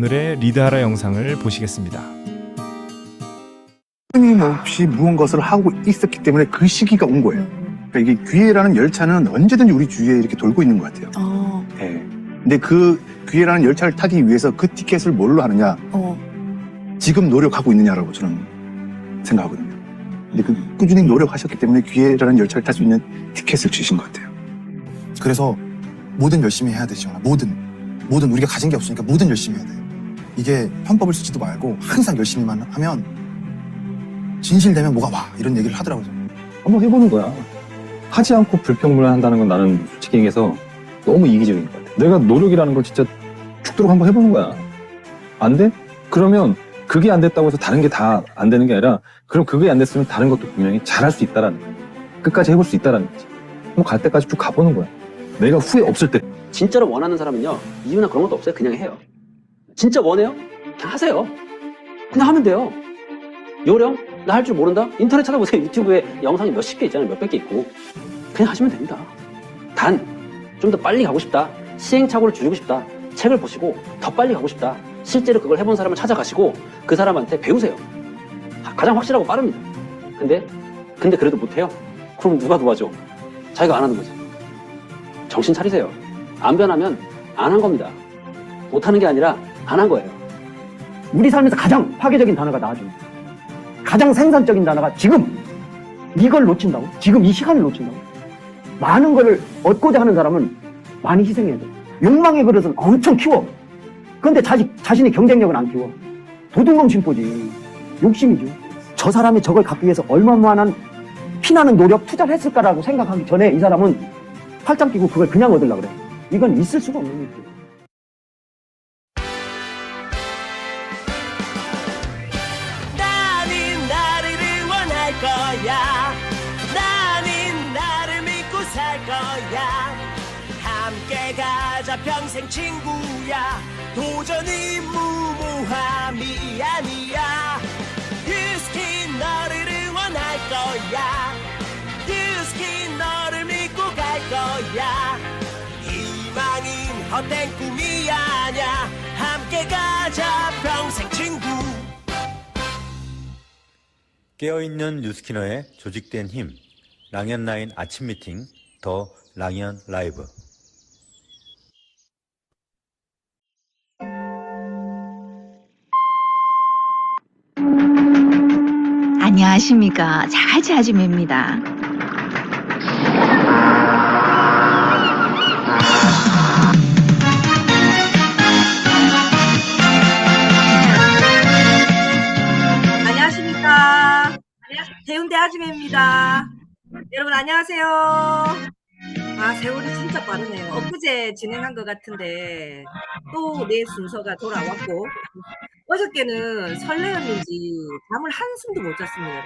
오늘의 리드하라 영상을 보시겠습니다. 끊임없이 무언가를 하고 있었기 때문에 그 시기가 온 거예요. 그러니까 이게 기회라는 열차는 언제든지 우리 주위에 이렇게 돌고 있는 것 같아요. 네. 근데 그 기회라는 열차를 타기 위해서 그 티켓을 뭘로 하느냐? 지금 노력하고 있느냐라고 저는 생각하거든요. 근데 그 꾸준히 노력하셨기 때문에 기회라는 열차를 탈 수 있는 티켓을 주신 것 같아요. 그래서 뭐든 열심히 해야 되죠. 뭐든 우리가 가진 게 없으니까 뭐든 열심히 해야 돼요. 이게 편법을 쓰지도 말고 항상 열심히만 하면 진실되면 뭐가 와 이런 얘기를 하더라고요. 한번 해보는 거야. 하지 않고 불평불만한다는 건 나는 솔직히 얘기해서 너무 이기적인 것 같아. 내가 노력이라는 걸 진짜 죽도록 한번 해보는 거야. 안 돼? 그러면 그게 안 됐다고 해서 다른 게 다 안 되는 게 아니라 그럼 그게 안 됐으면 다른 것도 분명히 잘할 수 있다라는 거야. 끝까지 해볼 수 있다라는 거지. 뭐 갈 때까지 쭉 가보는 거야. 내가 후회 없을 때. 진짜로 원하는 사람은요, 이유나 그런 것도 없어요. 그냥 해요. 진짜 원해요? 그냥 하세요. 그냥 하면 돼요. 요령? 나 할 줄 모른다? 인터넷 찾아보세요. 유튜브에 영상이 몇십 개 있잖아요. 몇백 개 있고. 그냥 하시면 됩니다. 단, 좀 더 빨리 가고 싶다. 시행착오를 줄이고 싶다. 책을 보시고 더 빨리 가고 싶다. 실제로 그걸 해본 사람을 찾아가시고 그 사람한테 배우세요. 가장 확실하고 빠릅니다. 근데 그래도 못해요? 그럼 누가 도와줘? 자기가 안 하는 거지. 정신 차리세요. 안 변하면 안 한 겁니다. 못하는 게 아니라 안 한 거예요. 우리 삶에서 가장 파괴적인 단어가 나와줘요. 가장 생산적인 단어가 지금. 이걸 놓친다고? 지금 이 시간을 놓친다고? 많은 걸 얻고자 하는 사람은 많이 희생해야 돼. 욕망의 그릇은 엄청 키워. 그런데 자신의 경쟁력은 안 키워. 도둑놈 심보지. 욕심이죠. 저 사람이 저걸 갖기 위해서 얼마만한 피나는 노력, 투자를 했을까라고 생각하기 전에 이 사람은 팔짱 끼고 그걸 그냥 얻으려고 그래. 이건 있을 수가 없는 일이에요. 나는 나를 응원할 거야. 나는 나를 믿고 살 거야. 함께 가자 평생 친구야. 도전은 무모함이 아니야. 유스킨 너를 응원할 거야. 유스킨 너를 믿고 갈 거야. 희망은 헛된 꿈이 아냐. 함께 가자 평생 친구. 깨어있는 뉴스키너의 조직된 힘, 랑연9 아침 미팅, 더 랑연 라이브. 안녕하십니까. 자갈치 아줌입니다. 안녕하십니까. 대운대 아줌입니다. 여러분 안녕하세요. 아, 세월이 진짜 빠르네요. 엊그제 진행한 것 같은데 또 내 순서가 돌아왔고, 어저께는 설레었는지 잠을 한숨도 못 잤습니다.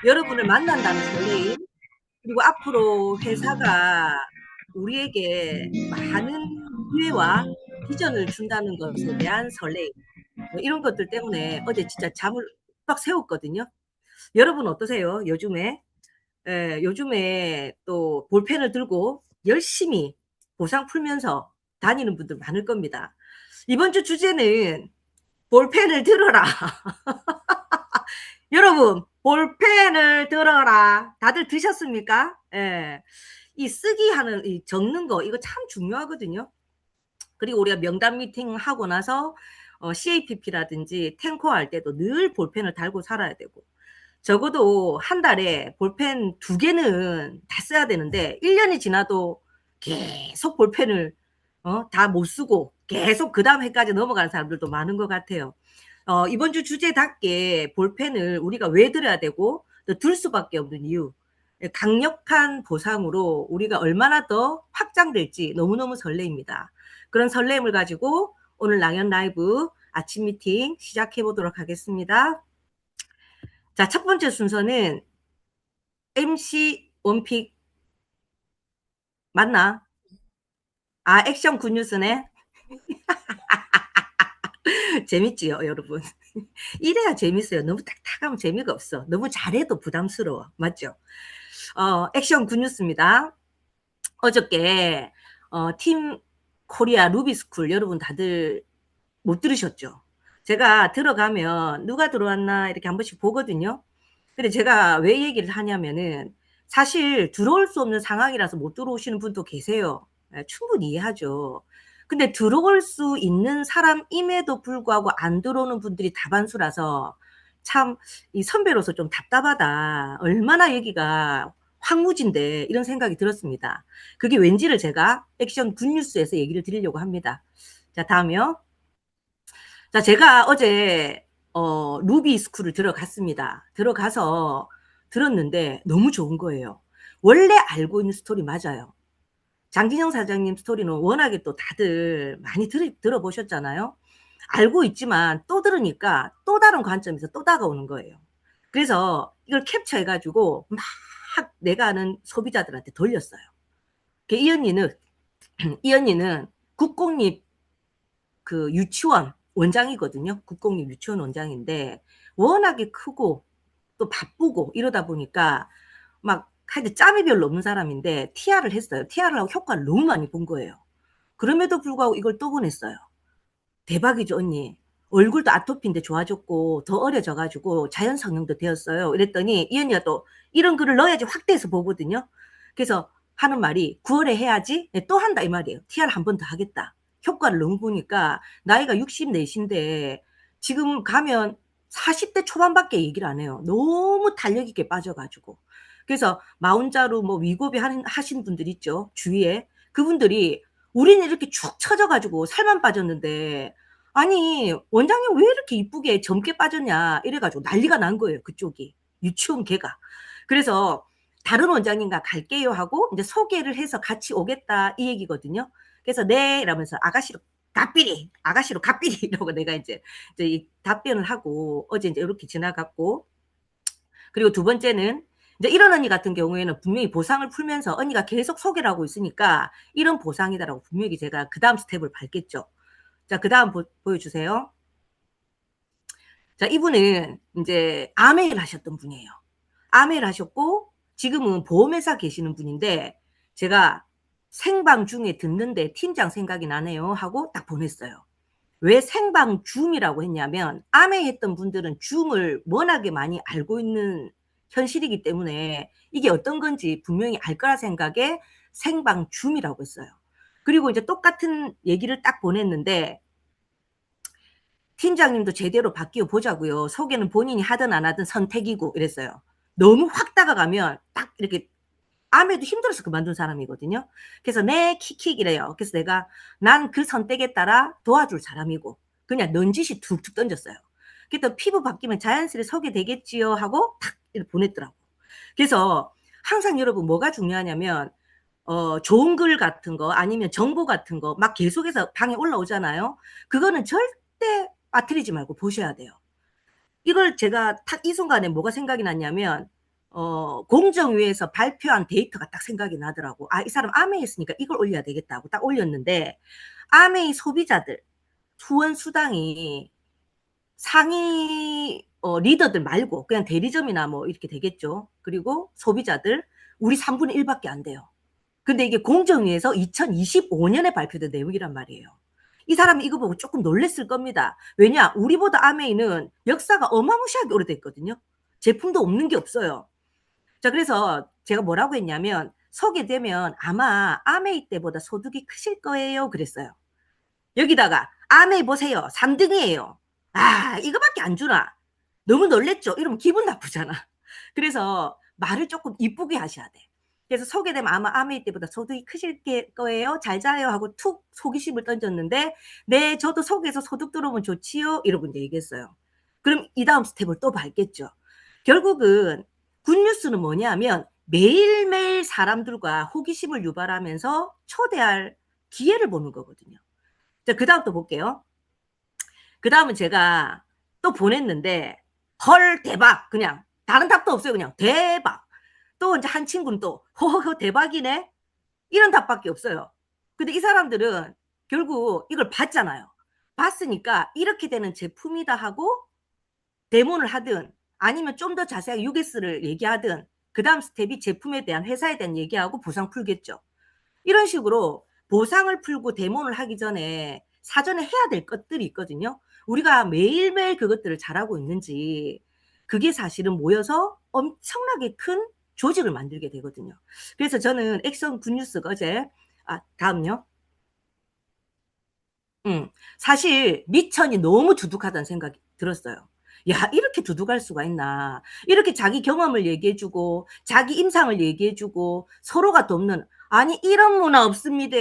여러분을 만난다는 설레임, 그리고 앞으로 회사가 우리에게 많은 기회와 비전을 준다는 것에 대한 설레임, 이런 것들 때문에 어제 진짜 잠을 빡 세웠거든요. 여러분 어떠세요? 요즘에 또 볼펜을 들고 열심히 보상 풀면서 다니는 분들 많을 겁니다. 이번 주 주제는 볼펜을 들어라. 여러분, 볼펜을 들어라. 다들 드셨습니까? 예. 이 이 적는 거, 이거 참 중요하거든요. 그리고 우리가 명단 미팅 하고 나서 CAPP라든지 탱커 할 때도 늘 볼펜을 달고 살아야 되고, 적어도 한 달에 볼펜 2개는 다 써야 되는데 1년이 지나도 계속 볼펜을 다 못 쓰고 계속 그 다음 해까지 넘어가는 사람들도 많은 것 같아요. 이번 주 주제답게 볼펜을 우리가 왜 들어야 되고 또 들 수밖에 없는 이유, 강력한 보상으로 우리가 얼마나 더 확장될지 너무너무 설레입니다. 그런 설렘을 가지고 오늘 랑연 라이브 아침 미팅 시작해 보도록 하겠습니다. 자, 첫 번째 순서는 MC 원픽 맞나? 아, 액션 굿뉴스네. 재밌지요, 여러분? 이래야 재밌어요. 너무 딱딱하면 재미가 없어. 너무 잘해도 부담스러워. 맞죠? 액션 굿뉴스입니다. 어저께 팀 코리아 루비스쿨 여러분 다들 못 들으셨죠? 제가 들어가면 누가 들어왔나 이렇게 한 번씩 보거든요. 근데 제가 왜 얘기를 하냐면은 사실 들어올 수 없는 상황이라서 못 들어오시는 분도 계세요. 예, 충분히 이해하죠. 근데 들어올 수 있는 사람임에도 불구하고 안 들어오는 분들이 다반수라서 참 이 선배로서 좀 답답하다. 얼마나 여기가 황무지인데 이런 생각이 들었습니다. 그게 왠지를 제가 액션 굿뉴스에서 얘기를 드리려고 합니다. 자, 다음이요. 자, 제가 어제 루비 스쿨을 들어갔습니다. 들어가서 들었는데 너무 좋은 거예요. 원래 알고 있는 스토리 맞아요. 장진영 사장님 스토리는 워낙에 또 다들 많이 들어보셨잖아요. 알고 있지만 또 들으니까 또 다른 관점에서 또 다가오는 거예요. 그래서 이걸 캡처해가지고 막 내가 아는 소비자들한테 돌렸어요. 이 언니는 국공립 그 유치원 원장이거든요. 국공립 유치원 원장인데 워낙에 크고 또 바쁘고 이러다 보니까 막 하여튼 짬이 별로 없는 사람인데 TR을 했어요. TR을 하고 효과를 너무 많이 본 거예요. 그럼에도 불구하고 이걸 또 보냈어요. 대박이죠, 언니. 얼굴도 아토피인데 좋아졌고 더 어려져가지고 자연 성형도 되었어요. 이랬더니 이 언니가 또 이런 글을 넣어야지 확대해서 보거든요. 그래서 하는 말이 9월에 해야지 또 한다 이 말이에요. TR 한 번 더 하겠다. 효과를 너무 보니까 나이가 64인데 지금 가면 40대 초반밖에 얘기를 안 해요. 너무 탄력 있게 빠져가지고. 그래서 마운자로 뭐 위고비 하신 분들 있죠. 주위에. 그분들이 우리는 이렇게 축 처져가지고 살만 빠졌는데 아니 원장님 왜 이렇게 이쁘게 젊게 빠졌냐 이래가지고 난리가 난 거예요. 그쪽이. 유치원 개가. 그래서 다른 원장님과 갈게요 하고 이제 소개를 해서 같이 오겠다 이 얘기거든요. 그래서 네 이러면서 아가씨로 갓삐리 이러고 내가 이제 이 답변을 하고 어제 이제 이렇게 지나갔고 그리고 두 번째는 이제 이런 언니 같은 경우에는 분명히 보상을 풀면서 언니가 계속 소개를 하고 있으니까 이런 보상이다라고 분명히 제가 그 다음 스텝을 밟겠죠. 자, 그 다음 보여주세요. 자, 이분은 이제 아메일 하셨던 분이에요. 아메일 하셨고 지금은 보험회사 계시는 분인데 제가 생방 중에 듣는데 팀장 생각이 나네요 하고 딱 보냈어요. 왜 생방 줌이라고 했냐면 아메 했던 분들은 줌을 워낙에 많이 알고 있는 현실이기 때문에 이게 어떤 건지 분명히 알 거라 생각에 생방 줌이라고 했어요. 그리고 이제 똑같은 얘기를 딱 보냈는데 팀장님도 제대로 바뀌어 보자고요. 소개는 본인이 하든 안 하든 선택이고 이랬어요. 너무 확 다가가면 딱 이렇게 아무래도 힘들어서 그만둔 사람이거든요. 그래서 네 킥킥 이래요. 그래서 내가 난 그 선택에 따라 도와줄 사람이고 그냥 넌지시 툭툭 던졌어요. 그래서 피부 바뀌면 자연스레 소개되겠지요 하고 탁 이렇게 보냈더라고. 그래서 항상 여러분 뭐가 중요하냐면 좋은 글 같은 거 아니면 정보 같은 거 막 계속해서 방에 올라오잖아요. 그거는 절대 빠뜨리지 말고 보셔야 돼요. 이걸 제가 탁 이 순간에 뭐가 생각이 났냐면 공정위에서 발표한 데이터가 딱 생각이 나더라고. 아, 이 사람 아메이 했으니까 이걸 올려야 되겠다 하고 딱 올렸는데 아메이 소비자들 후원 수당이 상위 리더들 말고 그냥 대리점이나 뭐 이렇게 되겠죠. 그리고 소비자들 우리 3분의 1밖에 안 돼요. 근데 이게 공정위에서 2025년에 발표된 내용이란 말이에요. 이 사람이 이거 보고 조금 놀랬을 겁니다. 왜냐? 우리보다 아메이는 역사가 어마무시하게 오래됐거든요. 제품도 없는 게 없어요. 자, 그래서 제가 뭐라고 했냐면 소개되면 아마 아메이 때보다 소득이 크실 거예요. 그랬어요. 여기다가 아메이 보세요. 3등이에요. 아, 이거밖에 안 주나? 너무 놀랬죠? 이러면 기분 나쁘잖아. 그래서 말을 조금 이쁘게 하셔야 돼. 그래서 소개되면 아마 아메이 때보다 소득이 크실 거예요. 잘 자요 하고 툭 호기심을 던졌는데 네, 저도 속에서 소득 들어오면 좋지요. 이러고 이제 얘기했어요. 그럼 이 다음 스텝을 또 밟겠죠. 결국은 굿뉴스는 뭐냐면 매일매일 사람들과 호기심을 유발하면서 초대할 기회를 보는 거거든요. 자, 그 다음 또 볼게요. 그 다음은 제가 또 보냈는데 헐 대박 그냥 다른 답도 없어요. 그냥 대박. 또 이제 한 친구는 또 허허 대박이네 이런 답밖에 없어요. 근데 이 사람들은 결국 이걸 봤잖아요. 봤으니까 이렇게 되는 제품이다 하고 데모를 하든 아니면 좀 더 자세하게 US를 얘기하든 그 다음 스텝이 제품에 대한 회사에 대한 얘기하고 보상 풀겠죠. 이런 식으로 보상을 풀고 데모를 하기 전에 사전에 해야 될 것들이 있거든요. 우리가 매일매일 그것들을 잘하고 있는지 그게 사실은 모여서 엄청나게 큰 조직을 만들게 되거든요. 그래서 저는 액션 굿뉴스가 어제 다음요. 사실 미천이 너무 두둑하다는 생각이 들었어요. 야, 이렇게 두둑할 수가 있나. 이렇게 자기 경험을 얘기해주고 자기 임상을 얘기해주고 서로가 돕는, 아니 이런 문화 없습니다.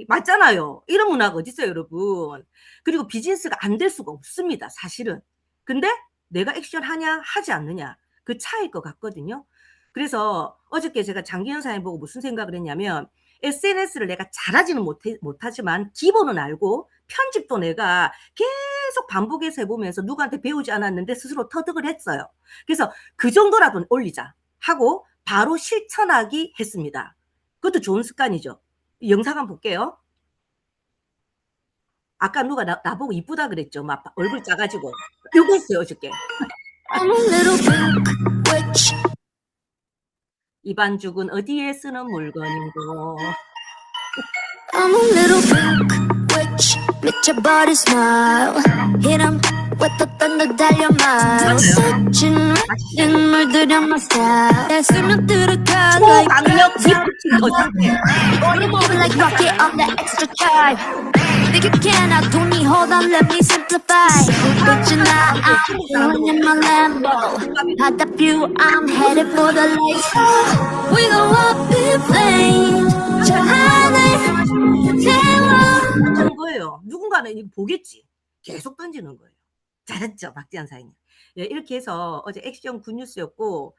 맞잖아요. 이런 문화가 어디 있어요, 여러분. 그리고 비즈니스가 안 될 수가 없습니다, 사실은. 근데 내가 액션 하냐 하지 않느냐 그 차이일 것 같거든요. 그래서 어저께 제가 장기현 사님 보고 무슨 생각을 했냐면, SNS를 내가 잘하지는 못하지만 기본은 알고 편집도 내가 계속 반복해서 해보면서 누구한테 배우지 않았는데 스스로 터득을 했어요. 그래서 그 정도라도 올리자 하고 바로 실천하기 했습니다. 그것도 좋은 습관이죠. 영상 한번 볼게요. 아까 누가 나보고 이쁘다 그랬죠. 막 얼굴 작아지고. 요거 했어요, 어저께. 이반죽은 어디에 쓰는 물건인고. I'm a little bit witch, bitch your body smile. Hit 'em with the thunder 달려 mile. 스친 물들여 my style. 내 숨을 들어가 초강력 리프팅 Feel like rocket on the extra charge. Think you can, I don't need, hold on, let me simplify. But you know I'm feeling in my Lambo. Had the view, I'm headed for the lights. We go up in flames. 저 하늘 던지는 거예요. 누군가는 이거 보겠지. 계속 던지는 거예요. 잘했죠, 박지한 사장님. 예, 이렇게 해서 어제 액션 굿뉴스였고,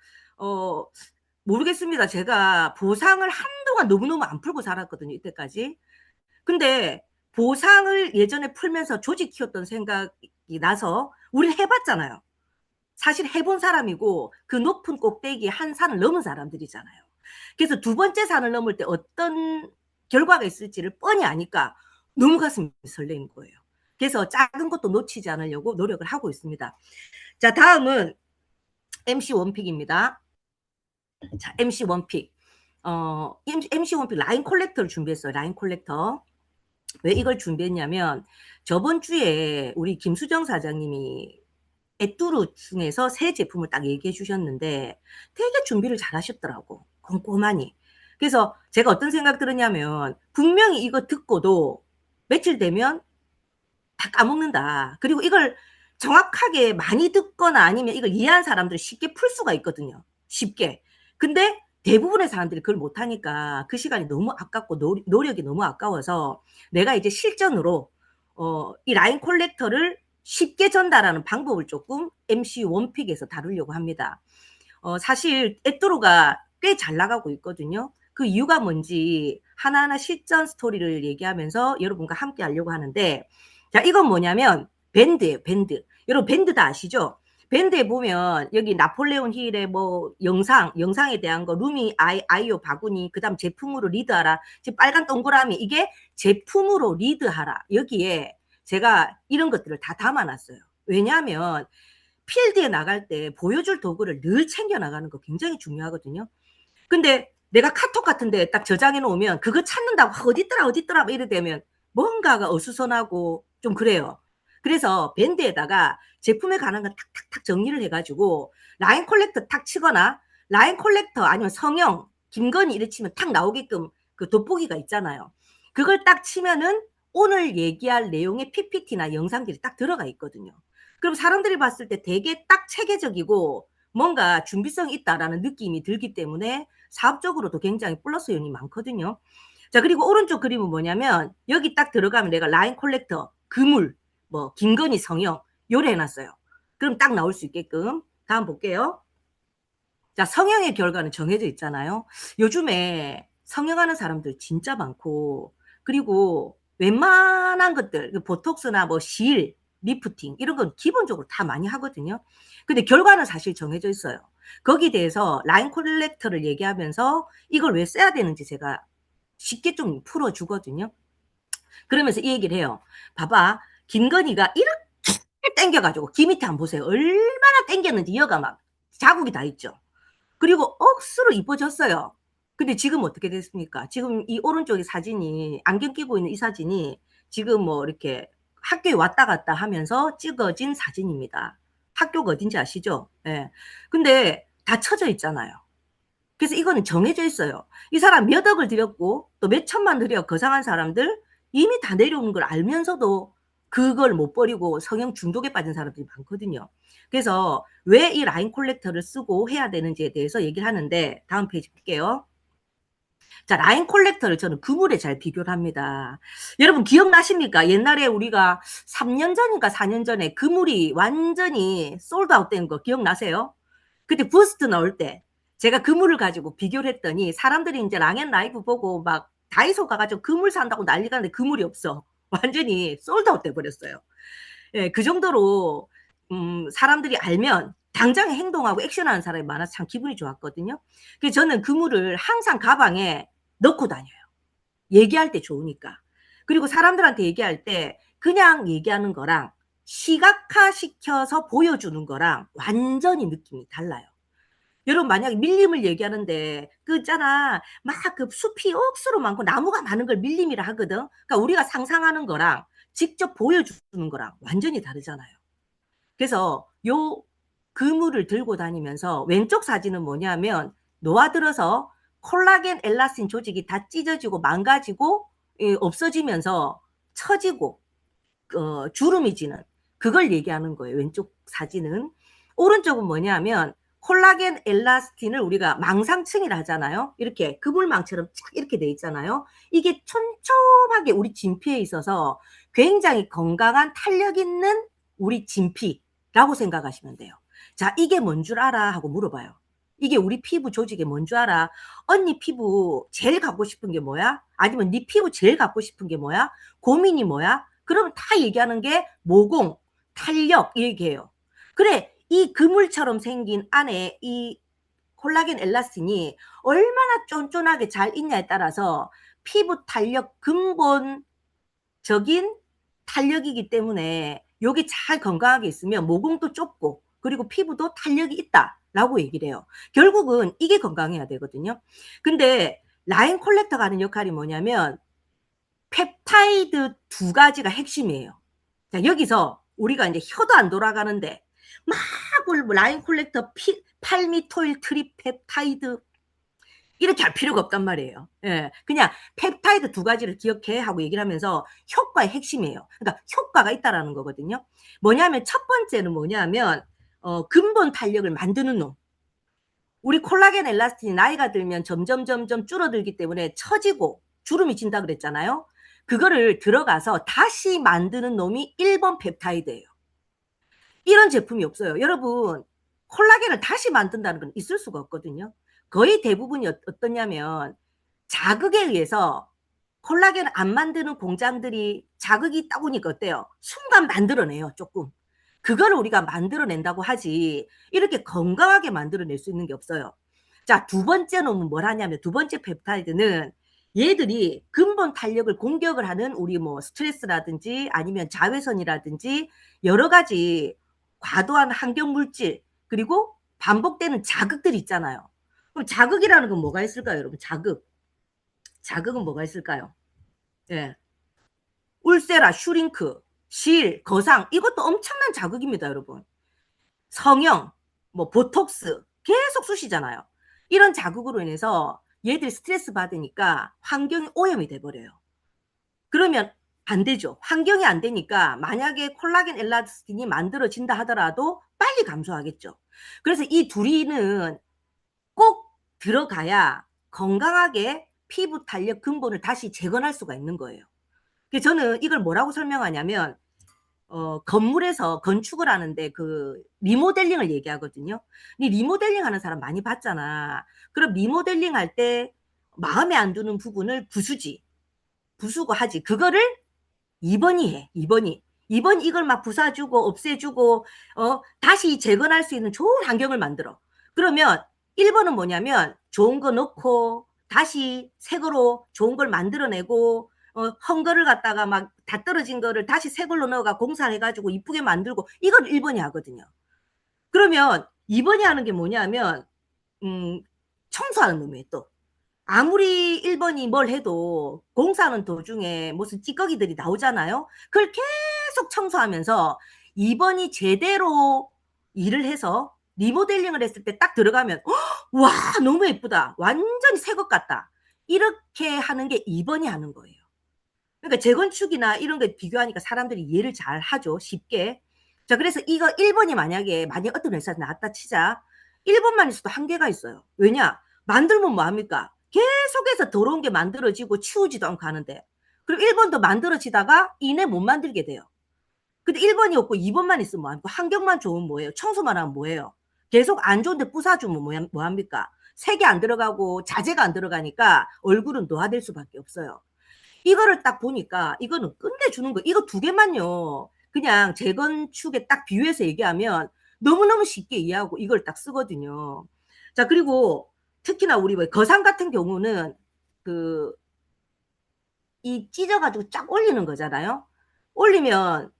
모르겠습니다. 제가 보상을 한동안 너무너무 안 풀고 살았거든요, 이때까지. 근데 보상을 예전에 풀면서 조직 키웠던 생각이 나서 우리는 해봤잖아요. 사실 해본 사람이고 그 높은 꼭대기에 한 산을 넘은 사람들이잖아요. 그래서 두 번째 산을 넘을 때 어떤 결과가 있을지를 뻔히 아니까 너무 가슴이 설레는 거예요. 그래서 작은 것도 놓치지 않으려고 노력을 하고 있습니다. 자, 다음은 MC 원픽입니다. 자, MC 원픽. MC 원픽 라인 콜렉터를 준비했어요. 라인 콜렉터. 왜 이걸 준비했냐면 저번 주에 우리 김수정 사장님이 에뚜루 중에서 새 제품을 딱 얘기해 주셨는데 되게 준비를 잘 하셨더라고. 꼼꼼하니. 그래서 제가 어떤 생각 들었냐면 분명히 이거 듣고도 며칠 되면 다 까먹는다. 그리고 이걸 정확하게 많이 듣거나 아니면 이걸 이해한 사람들은 쉽게 풀 수가 있거든요. 쉽게. 근데 대부분의 사람들이 그걸 못하니까 그 시간이 너무 아깝고 노력이 너무 아까워서 내가 이제 실전으로 이 라인 콜렉터를 쉽게 전달하는 방법을 조금 MC 원픽에서 다루려고 합니다. 사실 에뚜루가 꽤 잘 나가고 있거든요. 그 이유가 뭔지 하나하나 실전 스토리를 얘기하면서 여러분과 함께 하려고 하는데, 자, 이건 뭐냐면 밴드예요, 밴드. 여러분 밴드 다 아시죠? 밴드에 보면 여기 나폴레온 힐의 뭐 영상에 대한 거, 루미 아이오 바구니, 그 다음 제품으로 리드하라. 지금 빨간 동그라미, 이게 제품으로 리드하라. 여기에 제가 이런 것들을 다 담아놨어요. 왜냐하면 필드에 나갈 때 보여줄 도구를 늘 챙겨 나가는 거 굉장히 중요하거든요. 근데 내가 카톡 같은 데 딱 저장해 놓으면 그거 찾는다고 어딨더라 이래 되면 뭔가가 어수선하고 좀 그래요. 그래서 밴드에다가 제품에 관한 건 탁탁탁 정리를 해가지고 라인 콜렉터 탁 치거나 라인 콜렉터 아니면 성형 김건희 이래 치면 탁 나오게끔 그 돋보기가 있잖아요. 그걸 딱 치면은 오늘 얘기할 내용의 PPT나 영상들이 딱 들어가 있거든요. 그럼 사람들이 봤을 때 되게 딱 체계적이고 뭔가 준비성이 있다라는 느낌이 들기 때문에 사업적으로도 굉장히 플러스 요인이 많거든요. 자, 그리고 오른쪽 그림은 뭐냐면 여기 딱 들어가면 내가 라인 콜렉터, 그물, 뭐 김건희 성형 요래 해놨어요. 그럼 딱 나올 수 있게끔. 다음 볼게요. 자, 성형의 결과는 정해져 있잖아요. 요즘에 성형하는 사람들 진짜 많고, 그리고 웬만한 것들 보톡스나 뭐 실, 리프팅 이런 건 기본적으로 다 많이 하거든요. 근데 결과는 사실 정해져 있어요. 거기에 대해서 라인 콜렉터를 얘기하면서 이걸 왜 써야 되는지 제가 쉽게 좀 풀어주거든요. 그러면서 이 얘기를 해요. 봐봐, 김건희가 이렇게 땡겨가지고 귀 밑에 한번 보세요. 얼마나 땡겼는지 여가 막 자국이 다 있죠. 그리고 억수로 이뻐졌어요. 근데 지금 어떻게 됐습니까? 지금 이 오른쪽에 사진이, 안경 끼고 있는 이 사진이 지금 뭐 이렇게 학교에 왔다 갔다 하면서 찍어진 사진입니다. 학교가 어딘지 아시죠? 예. 근데 다 쳐져 있잖아요. 그래서 이거는 정해져 있어요. 이 사람 몇 억을 들였고 또 몇 천만 들여 거상한 사람들 이미 다 내려오는 걸 알면서도 그걸 못 버리고 성형 중독에 빠진 사람들이 많거든요. 그래서 왜 이 라인 콜렉터를 쓰고 해야 되는지에 대해서 얘기를 하는데 다음 페이지 볼게요. 자, 라인 콜렉터를 저는 그물에 잘 비교를 합니다. 여러분 기억나십니까? 옛날에 우리가 3년 전인가 4년 전에 그물이 완전히 솔드아웃 된 거 기억나세요? 그때 부스트 넣을 때 제가 그물을 가지고 비교를 했더니 사람들이 이제 랑앤 라이브 보고 막 다이소 가가지고 그물 산다고 난리가 났는데 그물이 없어. 완전히 솔드아웃 돼버렸어요. 예, 그 정도로 사람들이 알면 당장 행동하고 액션하는 사람이 많아서 참 기분이 좋았거든요. 그래서 저는 그물을 항상 가방에 넣고 다녀요. 얘기할 때 좋으니까. 그리고 사람들한테 얘기할 때 그냥 얘기하는 거랑 시각화시켜서 보여주는 거랑 완전히 느낌이 달라요. 여러분 만약에 밀림을 얘기하는데 그 있잖아 막 그 숲이 억수로 많고 나무가 많은 걸 밀림이라 하거든. 그러니까 우리가 상상하는 거랑 직접 보여주는 거랑 완전히 다르잖아요. 그래서 요 그물을 들고 다니면서 왼쪽 사진은 뭐냐면 노아들어서 콜라겐 엘라스틴 조직이 다 찢어지고 망가지고 없어지면서 처지고 주름이 지는 그걸 얘기하는 거예요. 왼쪽 사진은. 오른쪽은 뭐냐면 콜라겐 엘라스틴을 우리가 망상층이라 하잖아요. 이렇게 그물망처럼 쫙 이렇게 돼 있잖아요. 이게 촘촘하게 우리 진피에 있어서 굉장히 건강한 탄력 있는 우리 진피라고 생각하시면 돼요. 자, 이게 뭔 줄 알아? 하고 물어봐요. 이게 우리 피부 조직에 뭔 줄 알아? 언니 피부 제일 갖고 싶은 게 뭐야? 아니면 네 피부 제일 갖고 싶은 게 뭐야? 고민이 뭐야? 그러면 다 얘기하는 게 모공, 탄력 이 얘기해요. 그래, 이 그물처럼 생긴 안에 이 콜라겐 엘라스틴이 얼마나 쫀쫀하게 잘 있냐에 따라서 피부 탄력 근본적인 탄력이기 때문에 여기 잘 건강하게 있으면 모공도 좁고 그리고 피부도 탄력이 있다라고 얘기를 해요. 결국은 이게 건강해야 되거든요. 근데 라인 콜렉터가 하는 역할이 뭐냐면 펩타이드 2가지가 핵심이에요. 자, 여기서 우리가 이제 혀도 안 돌아가는데 막 라인 콜렉터 팔미토일 트리펩타이드 이렇게 할 필요가 없단 말이에요. 예, 그냥 펩타이드 2가지를 기억해 하고 얘기를 하면서 효과의 핵심이에요. 그러니까 효과가 있다라는 거거든요. 뭐냐면 첫 번째는 뭐냐면 근본 탄력을 만드는 놈. 우리 콜라겐 엘라스틴이 나이가 들면 점점 줄어들기 때문에 처지고 주름이 진다 그랬잖아요. 그거를 들어가서 다시 만드는 놈이 1번 펩타이드예요. 이런 제품이 없어요. 여러분 콜라겐을 다시 만든다는 건 있을 수가 없거든요. 거의 대부분이 어떠냐면 자극에 의해서 콜라겐 안 만드는 공장들이 자극이 있다 보니까 어때요? 순간 만들어내요. 조금. 그거를 우리가 만들어낸다고 하지 이렇게 건강하게 만들어낼 수 있는 게 없어요. 자, 두 번째 놈은 뭘 하냐면 두 번째 펩타이드는 얘들이 근본 탄력을 공격을 하는 우리 뭐 스트레스라든지 아니면 자외선이라든지 여러 가지 과도한 환경 물질 그리고 반복되는 자극들이 있잖아요. 그럼 자극이라는 건 뭐가 있을까요, 여러분? 자극은 뭐가 있을까요? 예. 울세라, 슈링크, 실, 거상 이것도 엄청난 자극입니다, 여러분. 성형, 뭐 보톡스 계속 쑤시잖아요. 이런 자극으로 인해서 얘들이 스트레스 받으니까 환경이 오염이 돼버려요. 그러면 안 되죠. 환경이 안 되니까 만약에 콜라겐 엘라스틴이 만들어진다 하더라도 빨리 감소하겠죠. 그래서 이 둘이는 꼭 들어가야 건강하게 피부 탄력 근본을 다시 재건할 수가 있는 거예요. 그래서 저는 이걸 뭐라고 설명하냐면 건물에서 건축을 하는데 그 리모델링을 얘기하거든요. 이 리모델링 하는 사람 많이 봤잖아. 그럼 리모델링 할 때 마음에 안 드는 부분을 부수고 하지. 그거를 2번이 해. 2번이 이걸 막 부숴주고 없애주고 다시 재건할 수 있는 좋은 환경을 만들어. 그러면 1번은 뭐냐면 좋은 거 넣고 다시 새 거로 좋은 걸 만들어내고 헝거를 갖다가 막 다 떨어진 거를 다시 새 걸로 넣어가 공사해가지고 이쁘게 만들고 이걸 1번이 하거든요. 그러면 2번이 하는 게 뭐냐면 청소하는 놈이에요. 또 아무리 1번이 뭘 해도 공사하는 도중에 무슨 찌꺼기들이 나오잖아요. 그걸 계속 청소하면서 2번이 제대로 일을 해서 리모델링을 했을 때 딱 들어가면 와 너무 예쁘다. 완전히 새 것 같다. 이렇게 하는 게 2번이 하는 거예요. 그러니까 재건축이나 이런 거 비교하니까 사람들이 이해를 잘 하죠. 쉽게. 자, 그래서 이거 1번이 만약에 어떤 회사에서 나왔다 치자. 1번만 있어도 한계가 있어요. 왜냐? 만들면 뭐합니까? 계속해서 더러운 게 만들어지고 치우지도 않고 하는데. 그럼 1번도 만들어지다가 이내 못 만들게 돼요. 근데 1번이 없고 2번만 있으면 뭐합니까? 환경만 좋으면 뭐예요? 청소만 하면 뭐예요? 계속 안 좋은데 부숴주면 뭐합니까? 색이 안 들어가고 자재가 안 들어가니까 얼굴은 노화될 수밖에 없어요. 이거를 딱 보니까 이거는 끝내주는 거. 이거 두 개만요. 그냥 재건축에 딱 비유해서 얘기하면 너무너무 쉽게 이해하고 이걸 딱 쓰거든요. 자, 그리고 특히나 우리 거상 같은 경우는 이 찢어가지고 쫙 올리는 거잖아요. 올리면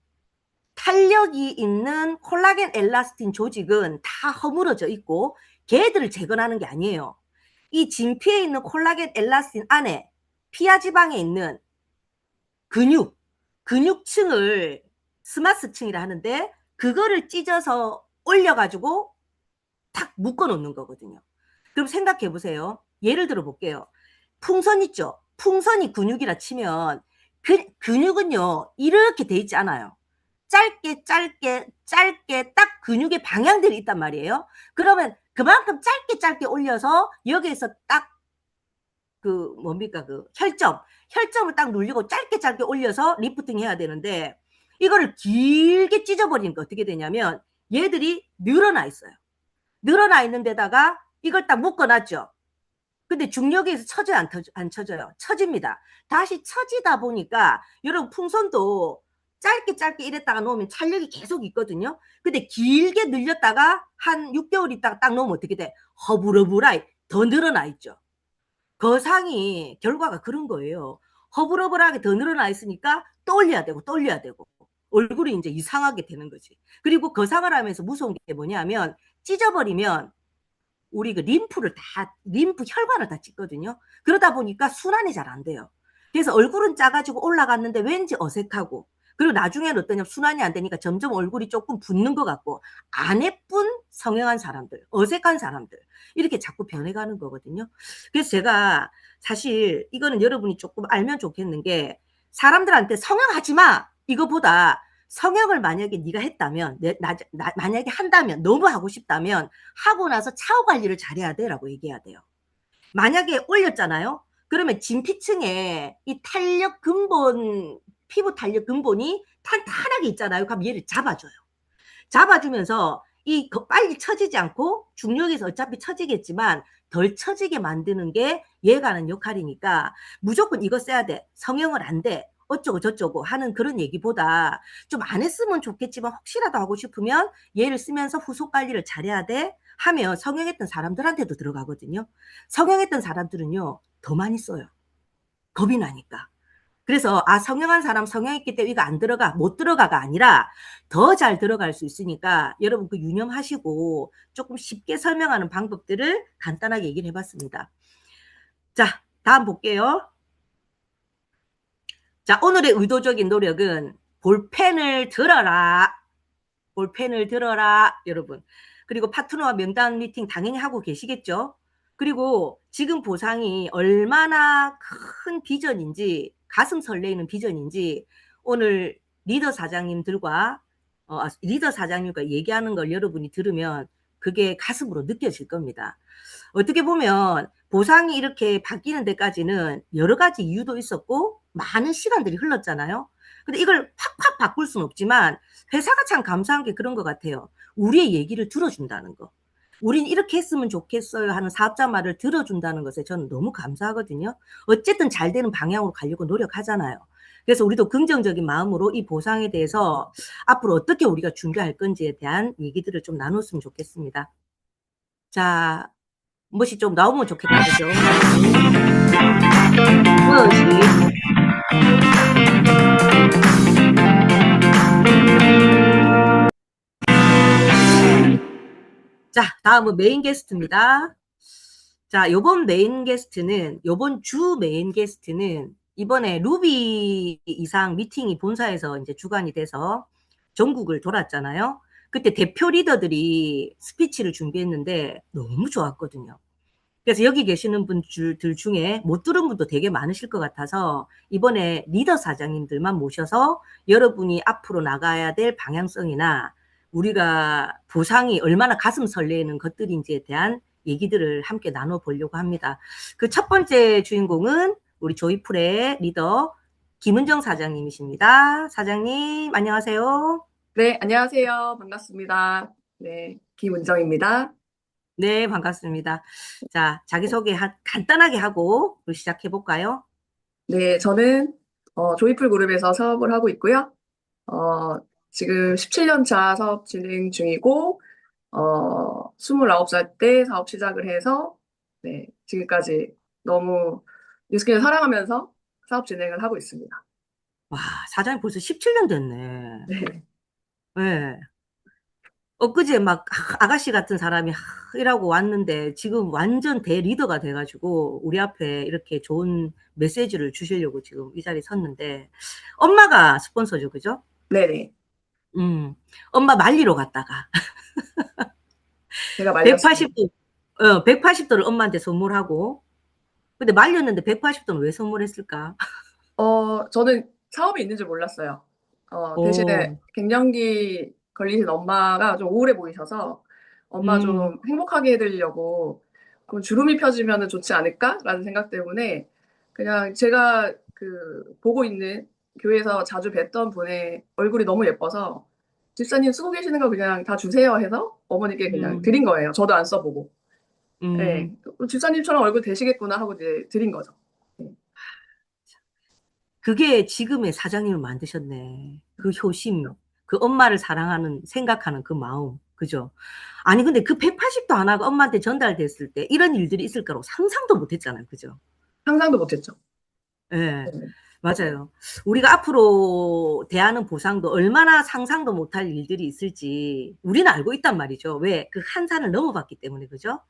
탄력이 있는 콜라겐 엘라스틴 조직은 다 허물어져 있고 걔들을 재건하는 게 아니에요. 이 진피에 있는 콜라겐 엘라스틴 안에 피하 지방에 있는 근육층을 스마스층이라 하는데 그거를 찢어서 올려가지고 탁 묶어 놓는 거거든요. 그럼 생각해 보세요. 예를 들어 볼게요. 풍선 있죠? 풍선이 근육이라 치면 근육은요 이렇게 돼 있지 않아요. 짧게 딱 근육의 방향들이 있단 말이에요. 그러면 그만큼 짧게 올려서 여기에서 딱 혈점을 딱 눌리고 짧게 올려서 리프팅 해야 되는데 이거를 길게 찢어버리니까 어떻게 되냐면 얘들이 늘어나 있어요. 늘어나 있는 데다가 이걸 딱 묶어놨죠. 근데 중력에서 쳐져요, 안 쳐져요? 쳐집니다. 다시 쳐지다 보니까 여러분 풍선도 짧게 이랬다가 놓으면 탄력이 계속 있거든요. 근데 길게 늘렸다가 한 6개월 있다가 딱 놓으면 어떻게 돼? 허불허불하게 더 늘어나 있죠. 거상이 결과가 그런 거예요. 허불허불하게 더 늘어나 있으니까 또 올려야 되고 얼굴이 이제 이상하게 되는 거지. 그리고 거상을 하면서 무서운 게 뭐냐면 찢어버리면 우리 림프 혈관을 다 찢거든요. 그러다 보니까 순환이 잘 안 돼요. 그래서 얼굴은 작아지고 올라갔는데 왠지 어색하고 그리고 나중에는 어떠냐 순환이 안 되니까 점점 얼굴이 조금 붓는 것 같고 안 예쁜 성형한 사람들, 어색한 사람들 이렇게 자꾸 변해가는 거거든요. 그래서 제가 사실 이거는 여러분이 조금 알면 좋겠는 게 사람들한테 성형하지 마 이거보다 성형을 만약에 네가 했다면 만약에 한다면 너무 하고 싶다면 하고 나서 차후 관리를 잘해야 돼 라고 얘기해야 돼요. 만약에 올렸잖아요. 그러면 진피층에 이 탄력 근본 피부 탄력 근본이 탄탄하게 있잖아요. 그럼 얘를 잡아줘요. 잡아주면서 빨리 처지지 않고 중력에서 어차피 처지겠지만 덜 처지게 만드는 게 얘가 하는 역할이니까 무조건 이거 써야 돼. 성형을 안 돼. 어쩌고 저쩌고 하는 그런 얘기보다 좀 안 했으면 좋겠지만 혹시라도 하고 싶으면 얘를 쓰면서 후속 관리를 잘해야 돼 하면 성형했던 사람들한테도 들어가거든요. 성형했던 사람들은요 더 많이 써요. 겁이 나니까. 그래서 성형한 사람 성형했기 때문에 이거 안 들어가 못 들어가가 아니라 더 잘 들어갈 수 있으니까 여러분 유념하시고 조금 쉽게 설명하는 방법들을 간단하게 얘기를 해봤습니다. 자, 다음 볼게요. 자, 오늘의 의도적인 노력은 볼펜을 들어라. 볼펜을 들어라, 여러분. 그리고 파트너와 명단 미팅 당연히 하고 계시겠죠? 그리고 지금 보상이 얼마나 큰 비전인지, 가슴 설레이는 비전인지 오늘 리더 사장님과 얘기하는 걸 여러분이 들으면 그게 가슴으로 느껴질 겁니다. 어떻게 보면 보상이 이렇게 바뀌는 데까지는 여러 가지 이유도 있었고 많은 시간들이 흘렀잖아요. 근데 이걸 팍팍 바꿀 수는 없지만 회사가 참 감사한 게 그런 것 같아요. 우리의 얘기를 들어준다는 거. 우린 이렇게 했으면 좋겠어요 하는 사업자 말을 들어준다는 것에 저는 너무 감사하거든요. 어쨌든 잘 되는 방향으로 가려고 노력하잖아요. 그래서 우리도 긍정적인 마음으로 이 보상에 대해서 앞으로 어떻게 우리가 준비할 건지에 대한 얘기들을 좀 나눴으면 좋겠습니다. 자, 무엇이 좀 나오면 좋겠다, 그죠? 무엇이? 자, 다음은 메인 게스트입니다. 자, 요번 주 메인 게스트는 이번에 루비 이상 미팅이 본사에서 이제 주관이 돼서 전국을 돌았잖아요. 그때 대표 리더들이 스피치를 준비했는데 너무 좋았거든요. 그래서 여기 계시는 분들 중에 못 들은 분도 되게 많으실 것 같아서 이번에 리더 사장님들만 모셔서 여러분이 앞으로 나가야 될 방향성이나 우리가 보상이 얼마나 가슴 설레는 것들인지에 대한 얘기들을 함께 나눠보려고 합니다. 그 첫 번째 주인공은 우리 조이풀의 리더 김은정 사장님이십니다. 사장님 안녕하세요. 네, 안녕하세요. 반갑습니다. 네, 김은정입니다. 네, 반갑습니다. 자, 자기소개 간단하게 하고 시작해 볼까요? 네, 저는 조이풀 그룹에서 사업을 하고 있고요. 지금 17년 차 사업 진행 중이고 29살 때 사업 시작을 해서 네, 지금까지 너무 뉴스킨을 사랑하면서 사업 진행을 하고 있습니다. 와, 사장님 벌써 17년 됐네. 네. 네. 엊그제 막 아가씨 같은 사람이 이라고 왔는데 지금 완전 대리더가 돼가지고 우리 앞에 이렇게 좋은 메시지를 주시려고 지금 이 자리에 섰는데 엄마가 스폰서죠, 그죠? 네네. 엄마 말리러 갔다가 제가 말렸습니다. 180도를 엄마한테 선물하고 근데 말렸는데 180도는 왜 선물했을까? 저는 사업이 있는 줄 몰랐어요. 대신에 갱년기 걸리신 엄마가 좀 우울해 보이셔서 엄마 좀 행복하게 해드리려고 그럼 주름이 펴지면 좋지 않을까라는 생각 때문에 그냥 제가 보고 있는 교회에서 자주 뵀던 분의 얼굴이 너무 예뻐서 집사님 쓰고 계시는 거 그냥 다 주세요 해서 어머니께 그냥 드린 거예요. 저도 안 써보고. 네, 집사님처럼 얼굴 되시겠구나 하고 이제 드린 거죠. 네. 그게 지금의 사장님을 만드셨네. 그 효심, 그 엄마를 사랑하는, 생각하는 그 마음. 그죠? 아니, 근데 그 180도 하나가 엄마한테 전달됐을 때 이런 일들이 있을 거라고 상상도 못 했잖아요. 그죠? 상상도 못 했죠. 네, 맞아요. 우리가 앞으로 대하는 보상도 얼마나 상상도 못할 일들이 있을지 우리는 알고 있단 말이죠. 왜? 그 한 산을 넘어봤기 때문에. 그죠?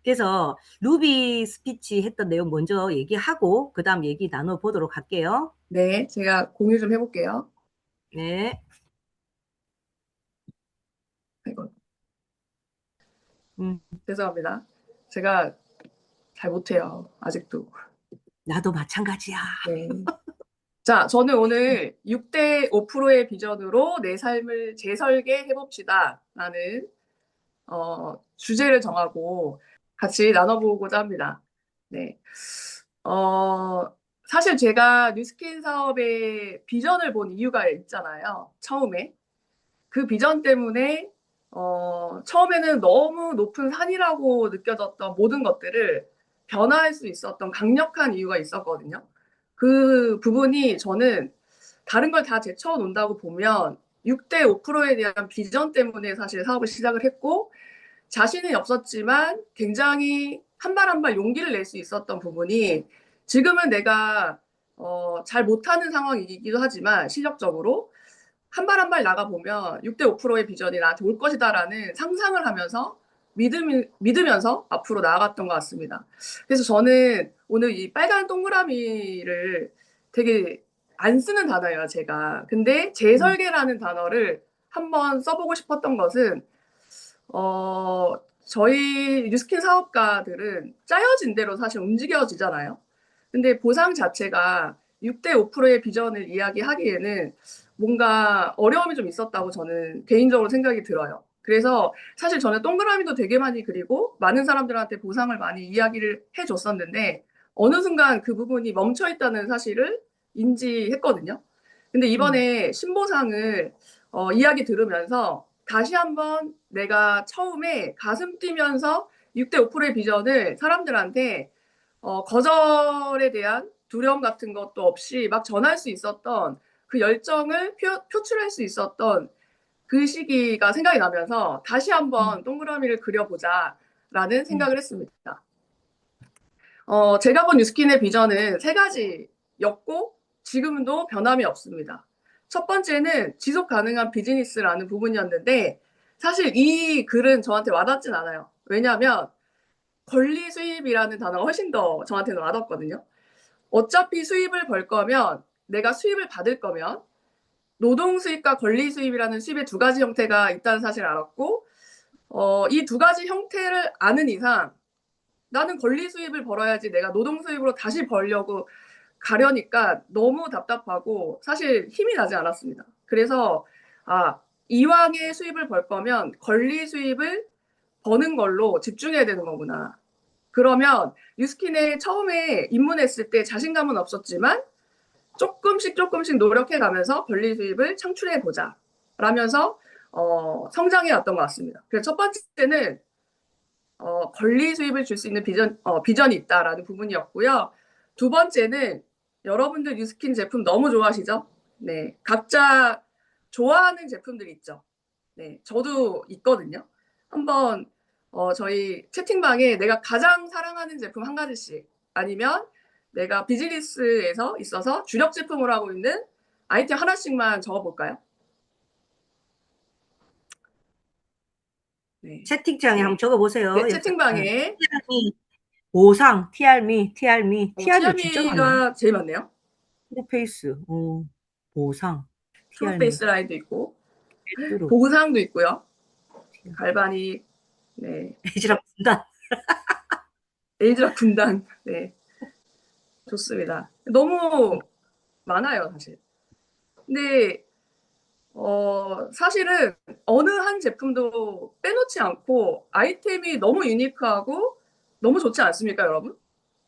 그래서 루비 스피치 했던 내용 먼저 얘기하고 그 다음 얘기 나눠보도록 할게요. 네, 제가 공유 좀 해볼게요. 네. 아이고. 죄송합니다. 제가 잘 못해요. 아직도. 나도 마찬가지야. 네. 자, 저는 오늘 6대 5%의 비전으로 내 삶을 재설계해봅시다. 라는 주제를 정하고 같이 나눠보고자 합니다. 네. 사실 제가 뉴스킨 사업의 비전을 본 이유가 있잖아요. 처음에. 그 비전 때문에 처음에는 너무 높은 산이라고 느껴졌던 모든 것들을 변화할 수 있었던 강력한 이유가 있었거든요. 그 부분이 저는 다른 걸 다 제쳐 놓는다고 보면 6대 5%에 대한 비전 때문에 사실 사업을 시작을 했고 자신이 없었지만 굉장히 한 발 한 발 용기를 낼 수 있었던 부분이 지금은 내가 잘 못하는 상황이기도 하지만 실력적으로 한 발 한 발 나가보면 6대 5%의 비전이 나한테 올 것이다라는 상상을 하면서 믿으면서 앞으로 나아갔던 것 같습니다. 그래서 저는 오늘 이 빨간 동그라미를 되게 안 쓰는 단어예요, 제가. 근데 재설계라는 단어를 한번 써보고 싶었던 것은 저희 뉴스킨 사업가들은 짜여진 대로 사실 움직여지잖아요. 근데 보상 자체가 6대 5%의 비전을 이야기하기에는 뭔가 어려움이 좀 있었다고 저는 개인적으로 생각이 들어요. 그래서 사실 저는 동그라미도 되게 많이 그리고 많은 사람들한테 보상을 많이 이야기를 해줬었는데 어느 순간 그 부분이 멈춰있다는 사실을 인지했거든요. 근데 이번에 신보상을 이야기 들으면서 다시 한번 내가 처음에 가슴 뛰면서 6대 5%의 비전을 사람들한테 거절에 대한 두려움 같은 것도 없이 막 전할 수 있었던 그 열정을 표출할 수 있었던 그 시기가 생각이 나면서 다시 한번 동그라미를 그려보자라는 생각을 했습니다. 제가 본 뉴스킨의 비전은 3가지였고 지금도 변함이 없습니다. 첫 번째는 지속 가능한 비즈니스라는 부분이었는데 사실 이 글은 저한테 와닿진 않아요. 왜냐하면 권리 수입이라는 단어가 훨씬 더 저한테는 와닿거든요. 어차피 수입을 벌 거면 내가 수입을 받을 거면 노동 수입과 권리 수입이라는 수입의 두 가지 형태가 있다는 사실을 알았고 이 두 가지 형태를 아는 이상 나는 권리 수입을 벌어야지 내가 노동 수입으로 다시 벌려고 가려니까 너무 답답하고 사실 힘이 나지 않았습니다. 그래서 이왕의 수입을 벌 거면 권리 수입을 버는 걸로 집중해야 되는 거구나. 그러면 뉴스킨에 처음에 입문했을 때 자신감은 없었지만 조금씩 노력해 가면서 권리 수입을 창출해 보자 라면서 성장해 왔던 것 같습니다. 그래서 첫 번째는 권리 수입을 줄 수 있는 비전이 있다라는 부분이었고요. 두 번째는 여러분들 뉴스킨 제품 너무 좋아하시죠? 네, 각자 좋아하는 제품들 있죠. 네, 저도 있거든요. 한번 저희 채팅방에 내가 가장 사랑하는 제품 한 가지씩 아니면 내가 비즈니스에서 있어서 주력 제품으로 하고 있는 아이템 하나씩만 적어볼까요? 네. 채팅창에 한번 적어보세요. 네, 채팅방에 보상, TRME. TRME도 진짜 TRME가 많아요. 제일 많네요. 프로페이스, 보상, 프로페이스 라인도 있고 뚜루. 보상도 있고요. 갈바닉, 네. 에이지락 군단. 에이지락 군단, 네. 좋습니다. 너무 많아요, 사실. 근데 사실은 어느 한 제품도 빼놓지 않고 아이템이 너무 유니크하고 너무 좋지 않습니까, 여러분?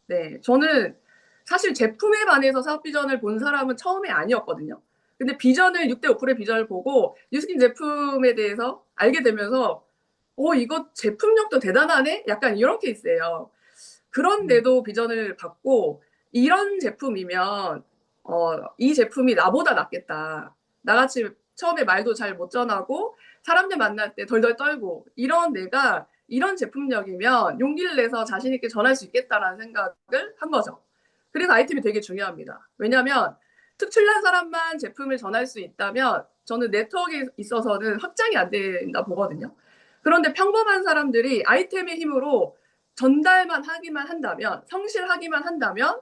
네, 저는 사실 제품에 반해서 사업 비전을 본 사람은 처음에 아니었거든요. 근데 비전을 6대 5%의 비전을 보고 뉴스킨 제품에 대해서 알게 되면서 이거 제품력도 대단하네? 약간 이런 케이스예요. 그런데도 비전을 받고 이런 제품이면 이 제품이 나보다 낫겠다. 나같이 처음에 말도 잘 못 전하고 사람들 만날 때 덜덜 떨고 이런 내가 이런 제품력이면 용기를 내서 자신 있게 전할 수 있겠다라는 생각을 한 거죠. 그래서 아이템이 되게 중요합니다. 왜냐하면 특출난 사람만 제품을 전할 수 있다면 저는 네트워크에 있어서는 확장이 안 된다 보거든요. 그런데 평범한 사람들이 아이템의 힘으로 전달만 하기만 한다면, 성실하기만 한다면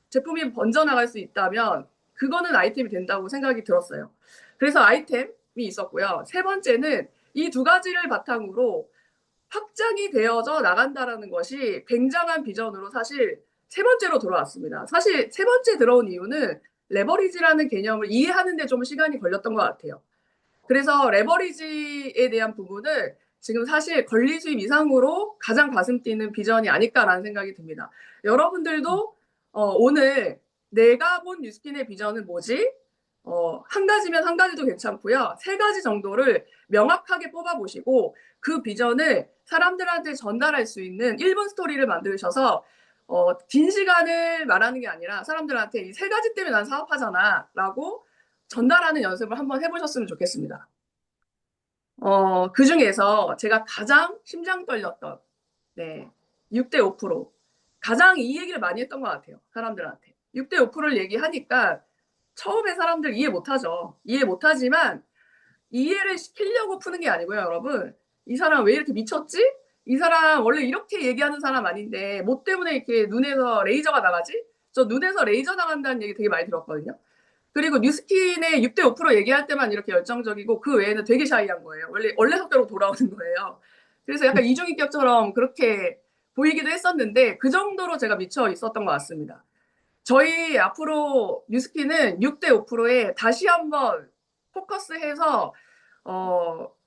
제품이 번져나갈 수 있다면 그거는 아이템이 된다고 생각이 들었어요. 그래서 아이템이 있었고요. 세 번째는 이 두 가지를 바탕으로 확장이 되어져 나간다라는 것이 굉장한 비전으로 사실 세 번째로 돌아왔습니다. 사실 세 번째 들어온 이유는 레버리지라는 개념을 이해하는 데 좀 시간이 걸렸던 것 같아요. 그래서 레버리지에 대한 부분을 지금 사실 권리 수입 이상으로 가장 가슴 뛰는 비전이 아닐까라는 생각이 듭니다. 여러분들도 오늘 내가 본 뉴스킨의 비전은 뭐지? 한 가지면 한 가지도 괜찮고요. 세 가지 정도를 명확하게 뽑아보시고 그 비전을 사람들한테 전달할 수 있는 1분 스토리를 만드셔서 긴 시간을 말하는 게 아니라 사람들한테 이 세 가지 때문에 난 사업하잖아 라고 전달하는 연습을 한번 해보셨으면 좋겠습니다. 그 중에서 제가 가장 심장 떨렸던 6대 5% 가장 이 얘기를 많이 했던 것 같아요. 사람들한테. 6대 5%를 얘기하니까 처음에 사람들 이해 못하죠. 이해 못하지만 이해를 시키려고 푸는 게 아니고요, 여러분. 이 사람 왜 이렇게 미쳤지? 이 사람 원래 이렇게 얘기하는 사람 아닌데 뭐 때문에 이렇게 눈에서 레이저가 나가지? 저 눈에서 레이저 나간다는 얘기 되게 많이 들었거든요. 그리고 뉴스킨의 6대 5% 얘기할 때만 이렇게 열정적이고 그 외에는 되게 샤이한 거예요. 원래 속도로 돌아오는 거예요. 그래서 약간 이중인격처럼 그렇게 보이기도 했었는데 그 정도로 제가 미쳐 있었던 것 같습니다. 저희 앞으로 뉴스킨은 6대 5%에 다시 한번 포커스해서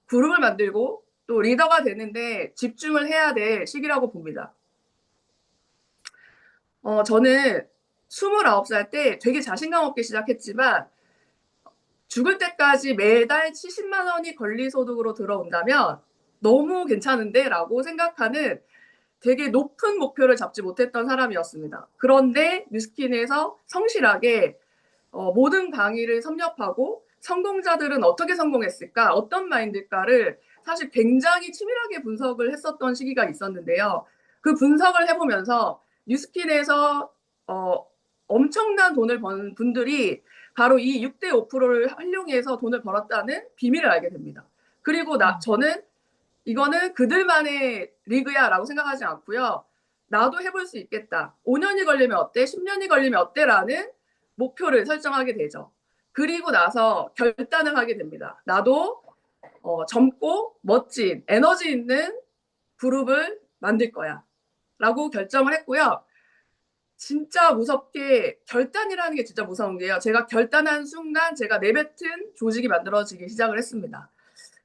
그룹을 만들고 또 리더가 되는데 집중을 해야 될 시기라고 봅니다. 저는 29살 때 되게 자신감 없게 시작했지만 죽을 때까지 매달 70만 원이 권리소득으로 들어온다면 너무 괜찮은데 라고 생각하는 되게 높은 목표를 잡지 못했던 사람이었습니다. 그런데 뉴스킨에서 성실하게 모든 강의를 섭렵하고 성공자들은 어떻게 성공했을까, 어떤 마인드일까를 사실 굉장히 치밀하게 분석을 했었던 시기가 있었는데요. 그 분석을 해보면서 뉴스킨에서 엄청난 돈을 버는 분들이 바로 이 6대 5%를 활용해서 돈을 벌었다는 비밀을 알게 됩니다. 그리고 저는 이거는 그들만의 리그야 라고 생각하지 않고요. 나도 해볼 수 있겠다. 5년이 걸리면 어때? 10년이 걸리면 어때?라는 목표를 설정하게 되죠. 그리고 나서 결단을 하게 됩니다. 나도 젊고 멋진 에너지 있는 그룹을 만들 거야 라고 결정을 했고요. 진짜 무섭게 결단이라는 게 진짜 무서운 게요. 제가 결단한 순간 제가 내뱉은 조직이 만들어지기 시작을 했습니다.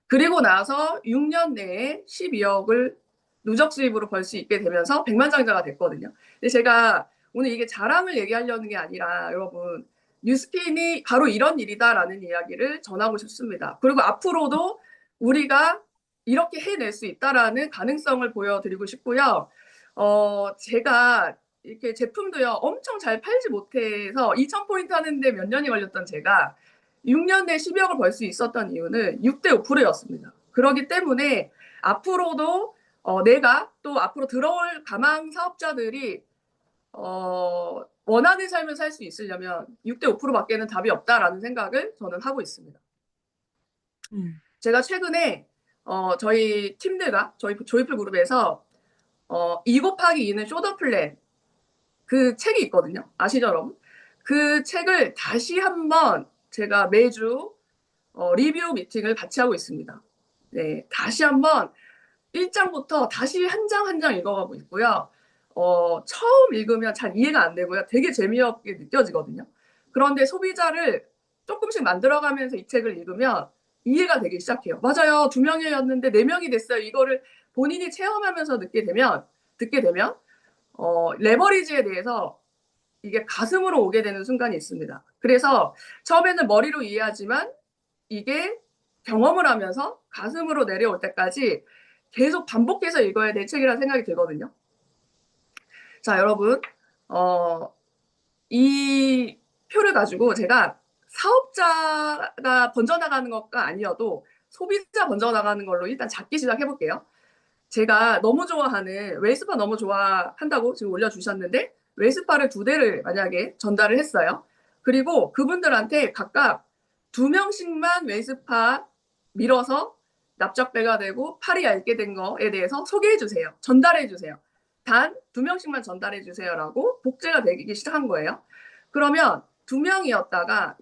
그리고 나서 6년 내에 12억을 누적 수입으로 벌 수 있게 되면서 백만장자가 됐거든요. 근데 제가 오늘 이게 자랑을 얘기하려는 게 아니라 여러분 뉴스킨이 바로 이런 일이다라는 이야기를 전하고 싶습니다. 그리고 앞으로도 우리가 이렇게 해낼 수 있다라는 가능성을 보여드리고 싶고요. 제가 이렇게 제품도요 엄청 잘 팔지 못해서 2,000포인트 하는데 몇 년이 걸렸던 제가 6년 내에 12억을 벌 수 있었던 이유는 6대 5%였습니다. 그렇기 때문에 앞으로도 내가 또 앞으로 들어올 가망 사업자들이 원하는 삶을 살 수 있으려면 6대 5%밖에는 답이 없다라는 생각을 저는 하고 있습니다. 제가 최근에 저희 팀들과 저희 조이풀 그룹에서 2 곱하기 2는 쇼더 플랜 그 책이 있거든요. 아시죠, 여러분? 그 책을 다시 한번 제가 매주 리뷰 미팅을 같이 하고 있습니다. 네, 다시 한번 1장부터 다시 한 장 한 장 읽어가고 있고요. 처음 읽으면 잘 이해가 안 되고요. 되게 재미없게 느껴지거든요. 그런데 소비자를 조금씩 만들어가면서 이 책을 읽으면 이해가 되기 시작해요. 맞아요. 2명이었는데 4명이 됐어요. 이거를 본인이 체험하면서 듣게 되면 레버리지에 대해서 이게 가슴으로 오게 되는 순간이 있습니다. 그래서 처음에는 머리로 이해하지만 이게 경험을 하면서 가슴으로 내려올 때까지 계속 반복해서 읽어야 될 책이라는 생각이 들거든요. 자, 여러분, 이 표를 가지고 제가 사업자가 번져나가는 것가 아니어도 소비자 번져나가는 걸로 일단 작게 시작해볼게요. 제가 너무 좋아하는 웨이스파 너무 좋아한다고 지금 올려주셨는데 웨이스파를 2대를 만약에 전달을 했어요. 그리고 그분들한테 각각 2명씩만 웨이스파 밀어서 납작배가 되고 팔이 얇게 된 거에 대해서 소개해 주세요. 전달해 주세요. 단 2명씩만 전달해 주세요라고 복제가 되기 시작한 거예요. 그러면 2명이었다가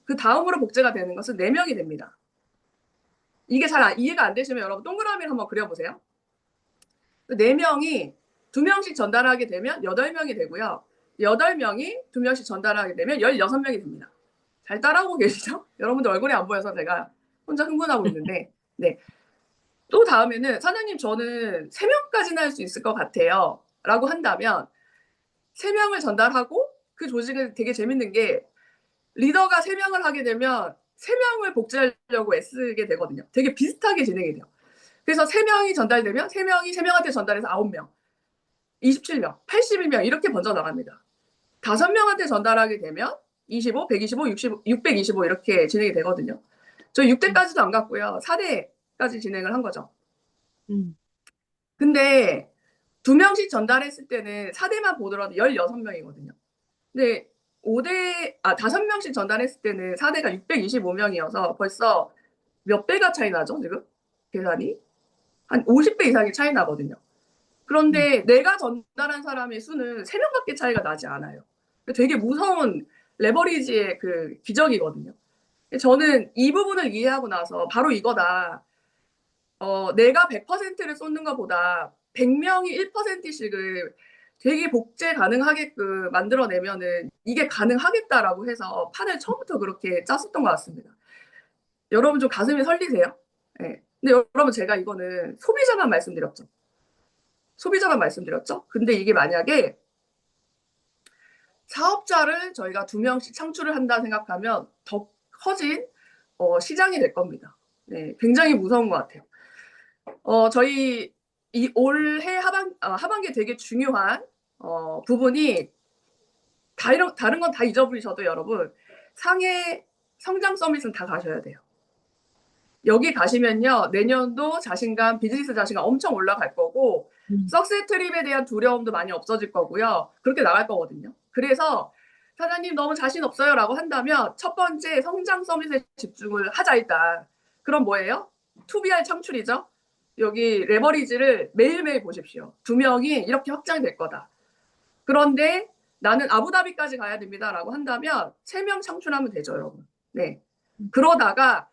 그 다음으로 복제가 되는 것은 4명이 됩니다. 이게 잘 이해가 안 되시면 여러분 동그라미를 한번 그려보세요. 4명이 2명씩 전달하게 되면 8명이 되고요. 8명이 2명씩 전달하게 되면 16명이 됩니다. 잘 따라오고 계시죠? 여러분들 얼굴이 안 보여서 제가 혼자 흥분하고 있는데 네. 또 다음에는 사장님 저는 3명까지는 할 수 있을 것 같아요. 라고 한다면 3명을 전달하고 그 조직은 되게 재밌는 게 리더가 3명을 하게 되면 3명을 복제하려고 애쓰게 되거든요. 되게 비슷하게 진행이 돼요. 그래서 3명이 전달되면 3명이 3명한테 전달해서 9명, 27명, 81명 이렇게 번져나갑니다. 5명한테 전달하게 되면 25, 125, 60, 625 이렇게 진행이 되거든요. 저희 6대까지도 안 갔고요. 4대까지 진행을 한 거죠. 근데 2명씩 전달했을 때는 4대만 보더라도 16명이거든요. 근데 5명씩 전달했을 때는 4대가 625명이어서 벌써 몇 배가 차이 나죠, 지금? 계산이? 한 50배 이상이 차이 나거든요. 그런데 내가 전달한 사람의 수는 3명밖에 차이가 나지 않아요. 되게 무서운 레버리지의 그 기적이거든요. 저는 이 부분을 이해하고 나서 바로 이거다. 내가 100%를 쏟는 것보다 100명이 1%씩을 되게 복제 가능하게끔 만들어내면은 이게 가능하겠다라고 해서 판을 처음부터 그렇게 짰었던 것 같습니다. 여러분 좀 가슴이 설리세요? 네. 근데 여러분 제가 이거는 소비자만 말씀드렸죠. 근데 이게 만약에 사업자를 저희가 2명씩 창출을 한다 생각하면 더 커진 시장이 될 겁니다. 네, 굉장히 무서운 것 같아요. 저희 이 올해 하반기에 되게 중요한 부분이 다른 건 다 잊어버리셔도 여러분 상해 성장 서밋은 다 가셔야 돼요. 여기 가시면요 내년도 자신감, 비즈니스 자신감 엄청 올라갈 거고 석세 트립에 대한 두려움도 많이 없어질 거고요. 그렇게 나갈 거거든요. 그래서 사장님 너무 자신 없어요 라고 한다면 첫 번째 성장 서밋에 집중을 하자 일단. 그럼 뭐예요? 2BR 창출이죠. 여기 레버리지를 매일매일 보십시오. 2명이 이렇게 확장될 거다. 그런데 나는 아부다비까지 가야 됩니다라고 한다면 3명 창출하면 되죠, 여러분. 네. 그러다가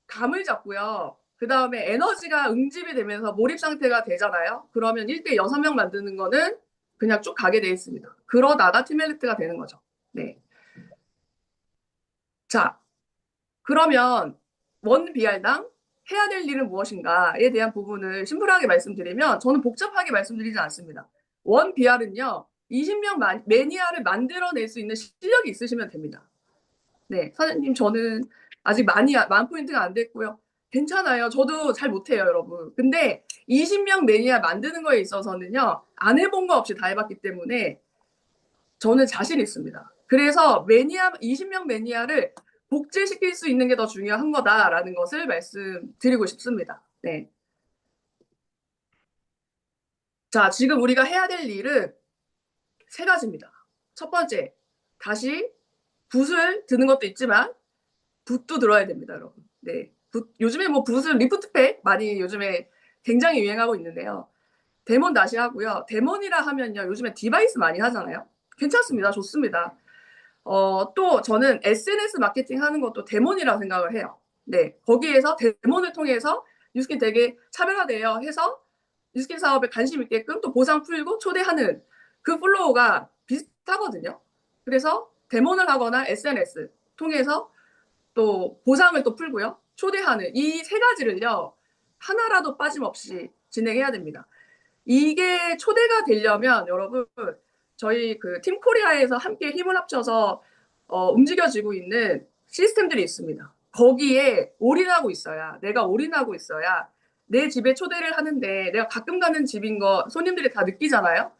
감을 잡고요. 그 다음에 에너지가 응집이 되면서 몰입 상태가 되잖아요. 그러면 1대 6명 만드는 거는 그냥 쭉 가게 돼 있습니다. 그러다가 팀멜리트가 되는 거죠. 네. 자, 그러면 원 BR당 해야 될 일은 무엇인가에 대한 부분을 심플하게 말씀드리면 저는 복잡하게 말씀드리지 않습니다. 원 BR은요. 20명 매니아를 만들어낼 수 있는 실력이 있으시면 됩니다. 네, 사장님 저는 아직 만 포인트가 안 됐고요. 괜찮아요. 저도 잘 못해요, 여러분. 근데 20명 매니아 만드는 거에 있어서는요. 안 해본 거 없이 다 해봤기 때문에 저는 자신 있습니다. 그래서 20명 매니아를 복제시킬 수 있는 게 더 중요한 거다라는 것을 말씀드리고 싶습니다. 네. 자, 지금 우리가 해야 될 일은 3가지입니다. 첫 번째, 다시 붓을 드는 것도 있지만 붓도 들어야 됩니다, 여러분. 네. 요즘에 뭐 붓은 리프트팩 많이 요즘에 굉장히 유행하고 있는데요. 데몬 다시 하고요. 데몬이라 하면요. 요즘에 디바이스 많이 하잖아요. 괜찮습니다. 좋습니다. 또 저는 SNS 마케팅 하는 것도 데몬이라고 생각을 해요. 네. 거기에서 데몬을 통해서 뉴스킨 되게 차별화돼요 해서 뉴스킨 사업에 관심 있게끔 또 보상 풀고 초대하는 그 플로우가 비슷하거든요. 그래서 데몬을 하거나 SNS 통해서 또 보상을 또 풀고요. 초대하는 이 3가지를요. 하나라도 빠짐없이 진행해야 됩니다. 이게 초대가 되려면 여러분 저희 그 팀코리아에서 함께 힘을 합쳐서 움직여지고 있는 시스템들이 있습니다. 거기에 올인하고 있어야 내가 올인하고 있어야 내 집에 초대를 하는데 내가 가끔 가는 집인 거 손님들이 다 느끼잖아요.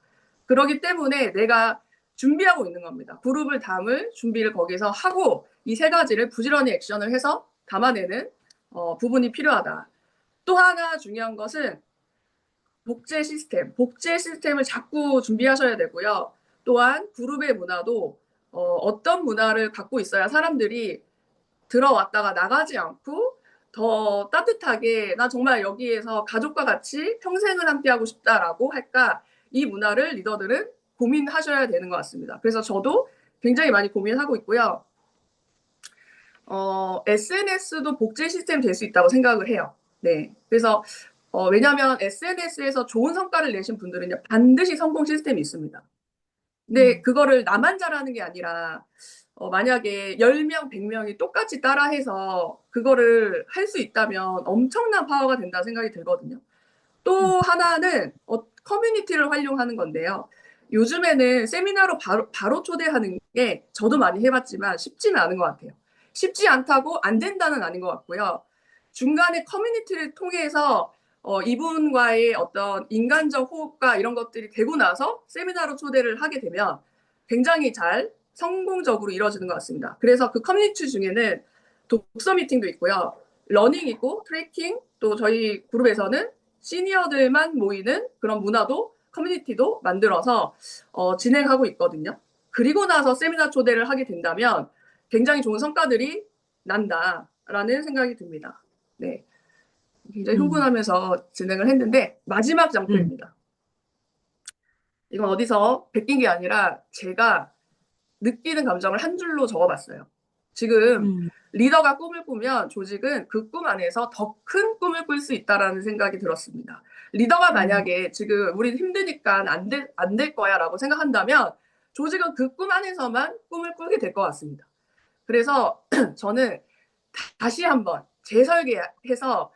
그렇기 때문에 내가 준비하고 있는 겁니다. 그룹을 담을 준비를 거기서 하고 이 3가지를 부지런히 액션을 해서 담아내는 부분이 필요하다. 또 하나 중요한 것은 복제 시스템을 자꾸 준비하셔야 되고요. 또한 그룹의 문화도 어떤 문화를 갖고 있어야 사람들이 들어왔다가 나가지 않고 더 따뜻하게 나 정말 여기에서 가족과 같이 평생을 함께하고 싶다라고 할까 이 문화를 리더들은 고민하셔야 되는 것 같습니다. 그래서 저도 굉장히 많이 고민하고 있고요. SNS도 복제 시스템 될 수 있다고 생각을 해요. 네. 그래서 왜냐하면 SNS에서 좋은 성과를 내신 분들은요 반드시 성공 시스템이 있습니다. 근데 그거를 나만 잘하는 게 아니라 만약에 10명, 100명이 똑같이 따라해서 그거를 할 수 있다면 엄청난 파워가 된다 생각이 들거든요. 또 하나는 커뮤니티를 활용하는 건데요. 요즘에는 세미나로 바로 초대하는 게 저도 많이 해봤지만 쉽지는 않은 것 같아요. 쉽지 않다고 안 된다는 아닌 것 같고요. 중간에 커뮤니티를 통해서 이분과의 어떤 인간적 호흡과 이런 것들이 되고 나서 세미나로 초대를 하게 되면 굉장히 잘 성공적으로 이루어지는 것 같습니다. 그래서 그 커뮤니티 중에는 독서 미팅도 있고요. 러닝 있고 트레킹 또 저희 그룹에서는 시니어들만 모이는 그런 문화도 커뮤니티도 만들어서 진행하고 있거든요. 그리고 나서 세미나 초대를 하게 된다면 굉장히 좋은 성과들이 난다라는 생각이 듭니다. 네. 굉장히 흥분하면서 진행을 했는데 마지막 장표입니다. 이건 어디서 베낀 게 아니라 제가 느끼는 감정을 한 줄로 적어봤어요. 지금 리더가 꿈을 꾸면 조직은 그 꿈 안에서 더 큰 꿈을 꿀 수 있다라는 생각이 들었습니다. 리더가 만약에 지금 우린 힘드니까 안 될 거야 라고 생각한다면 조직은 그 꿈 안에서만 꿈을 꾸게 될 것 같습니다. 그래서 저는 다시 한번 재설계해서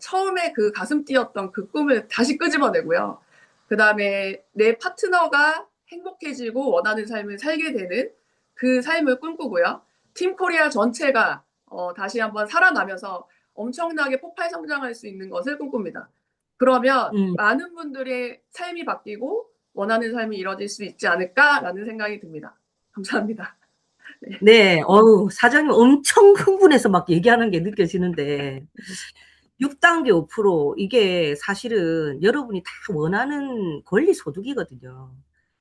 처음에 그 가슴 뛰었던 그 꿈을 다시 끄집어내고요. 그 다음에 내 파트너가 행복해지고 원하는 삶을 살게 되는 그 삶을 꿈꾸고요. 팀 코리아 전체가 다시 한번 살아나면서 엄청나게 폭발 성장할 수 있는 것을 꿈꿉니다. 그러면 많은 분들의 삶이 바뀌고 원하는 삶이 이루어질 수 있지 않을까라는 생각이 듭니다. 감사합니다. 네, 사장님 엄청 흥분해서 막 얘기하는 게 느껴지는데 6단계 5% 이게 사실은 여러분이 다 원하는 권리 소득이거든요.